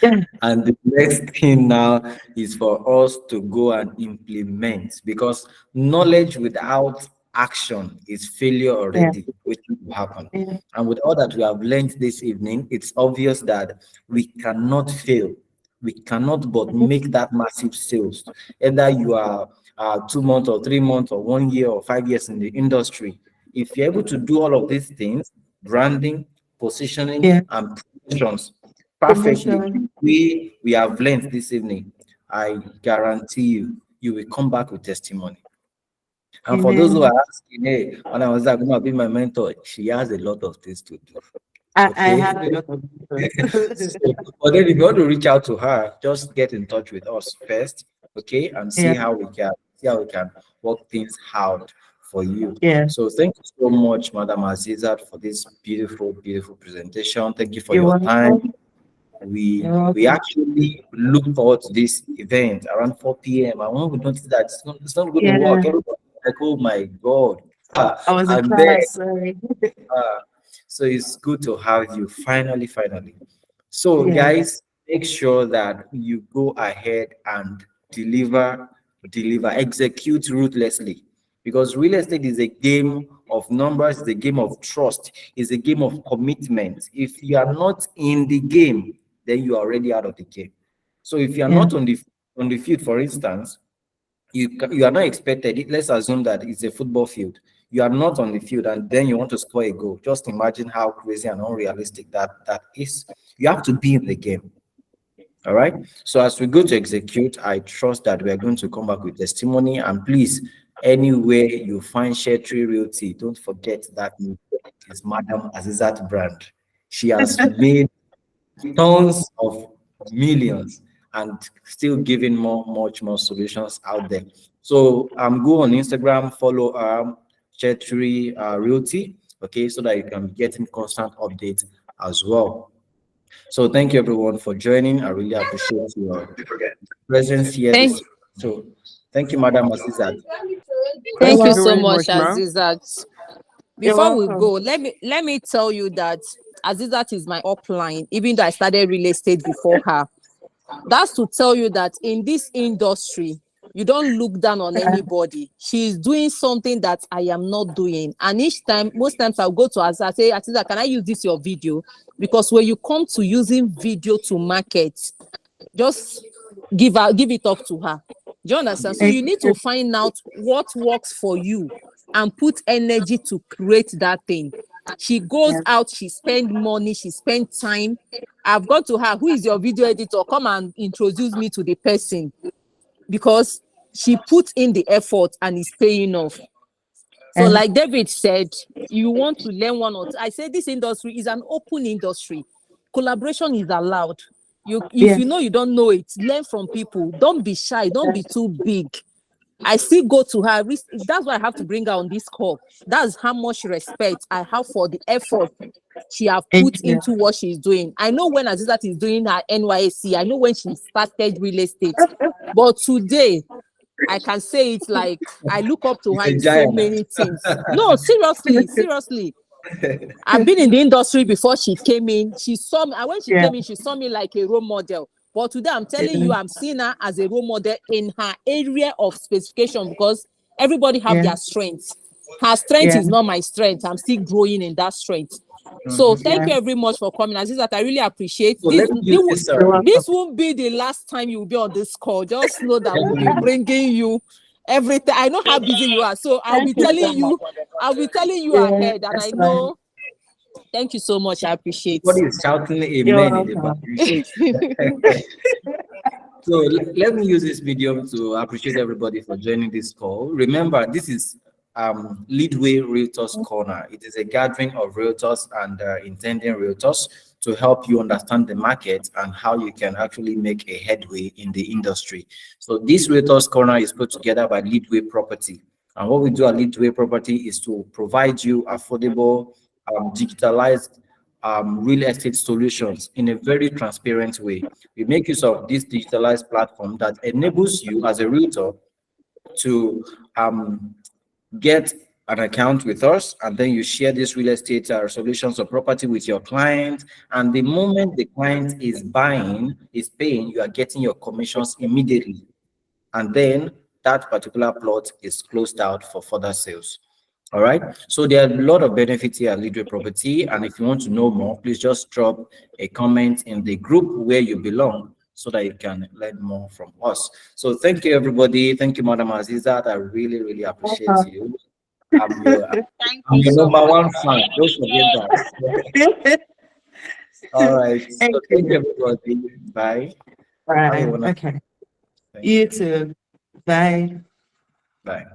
Yeah. And the next thing now is for us to go and implement, because knowledge without action is failure Yeah. already, which will happen. Yeah. And with all that we have learned this evening, it's obvious that we cannot fail. We cannot but make that massive sales. Either you are 2 months or 3 months or 1 year or 5 years in the industry. If you're able to do all of these things, branding, positioning, Yeah. and promotions perfectly, Promotion. we have learned this evening, I guarantee you, you will come back with testimony. And for those who Amen. are asking, hey, when I was like, going to be my mentor, she has a lot of things to do. I Okay. have a lot of So, but then if you want to reach out to her, just get in touch with us first, okay, and Yeah. see how we can work things out for you. Yeah. So thank you so much, Madam Azzizzat, for this beautiful, beautiful presentation. Thank you for You're your time. welcome. We You're we welcome. actually look forward to this event around 4 p.m. And when we notice that it's not going to Yeah. work, everybody like, oh my God. I was in And then class. Sorry. so it's good to have you finally. So Yeah. guys, make sure that you go ahead and deliver, execute ruthlessly, because real estate is a game of numbers, it's a game of trust, it's a game of commitment. If you are not in the game, then you are already out of the game. So if you are Yeah. not on the field, for instance, you are not expected. Let's assume that it's a football field. You are not on the field, and then you want to score a goal. Just imagine how crazy and unrealistic that is. You have to be in the game. All right. So as we go to execute, I trust that we are going to come back with testimony. And please, anywhere you find Sheltery Realty, don't forget that is Madam Azzizzat brand. She has made tons of millions and still giving much more solutions out there. So go on Instagram, follow Sheltery Realty, okay, so that you can be getting constant updates as well. So thank you everyone for joining. I really appreciate your presence here Thank, so thank you, Madam Azzizzat. You're thank you Thank you so very welcome. much, much, ma'am. Azizat. You're Before we welcome. go, let me tell you that Azizat is my upline, even though I started real estate before her. That's to tell you that in this industry, you don't look down on anybody. She's doing something that I am not doing. And most times I'll go to her and say, Azizat, can I use this your video? Because when you come to using video to market, just give it up to her. Do you understand? So you need to find out what works for you and put energy to create that thing. She goes out, she spend money, she spend time. I've gone to her, who is your video editor? Come and introduce me to the person, because she put in the effort and is paying off. So like David said, you want to learn one or two. I say this industry is an open industry. Collaboration is allowed. If you know you don't know it, learn from people. Don't be shy. Don't be too big. I still go to her. That's why I have to bring her on this call. That's how much respect I have for the effort she have put into what she's doing. I know when Azzizzat is doing her NYSC. I know when she started real estate. But today, I can say it's like I look up to her A in so giant. many things. No, seriously. I've been in the industry before she came in. She saw me, and when she came in, she saw me like a role model. But today, I'm telling you, I'm seeing her as a role model in her area of specification, because everybody have their strengths. Her strength is not my strength. I'm still growing in that strength. So thank you very much for coming. Azzizzat, I really appreciate So this. let me use this. This won't be the last time you will be on this call. Just know that we'll be bringing you everything. I know how busy you are, so I'll be telling you. I'll be telling you ahead, and I know. Thank you so much. I appreciate. What is shouting amen in the back? So let me use this medium to appreciate everybody for joining this call. Remember, this is Leadway Realtors Corner. It is a gathering of realtors and intending realtors to help you understand the market and how you can actually make a headway in the industry. So this Realtors Corner is put together by Leadway Property. And what we do at Leadway Property is to provide you affordable, digitalized real estate solutions in a very transparent way. We make use of this digitalized platform that enables you as a realtor to get an account with us, and then you share this real estate solutions or property with your client. And the moment the client is paying, you are getting your commissions immediately. And then that particular plot is closed out for further sales. All right. So there are a lot of benefits here at Leadway Property. And if you want to know more, please just drop a comment in the group where you belong so that you can learn more from us. So thank you, everybody. Thank you, Madam Azzizzat. I really, really appreciate you. I'm your number one fan. Don't forget that. All right. So thank you, everybody. Bye. Right. Okay. You too. Bye. Bye.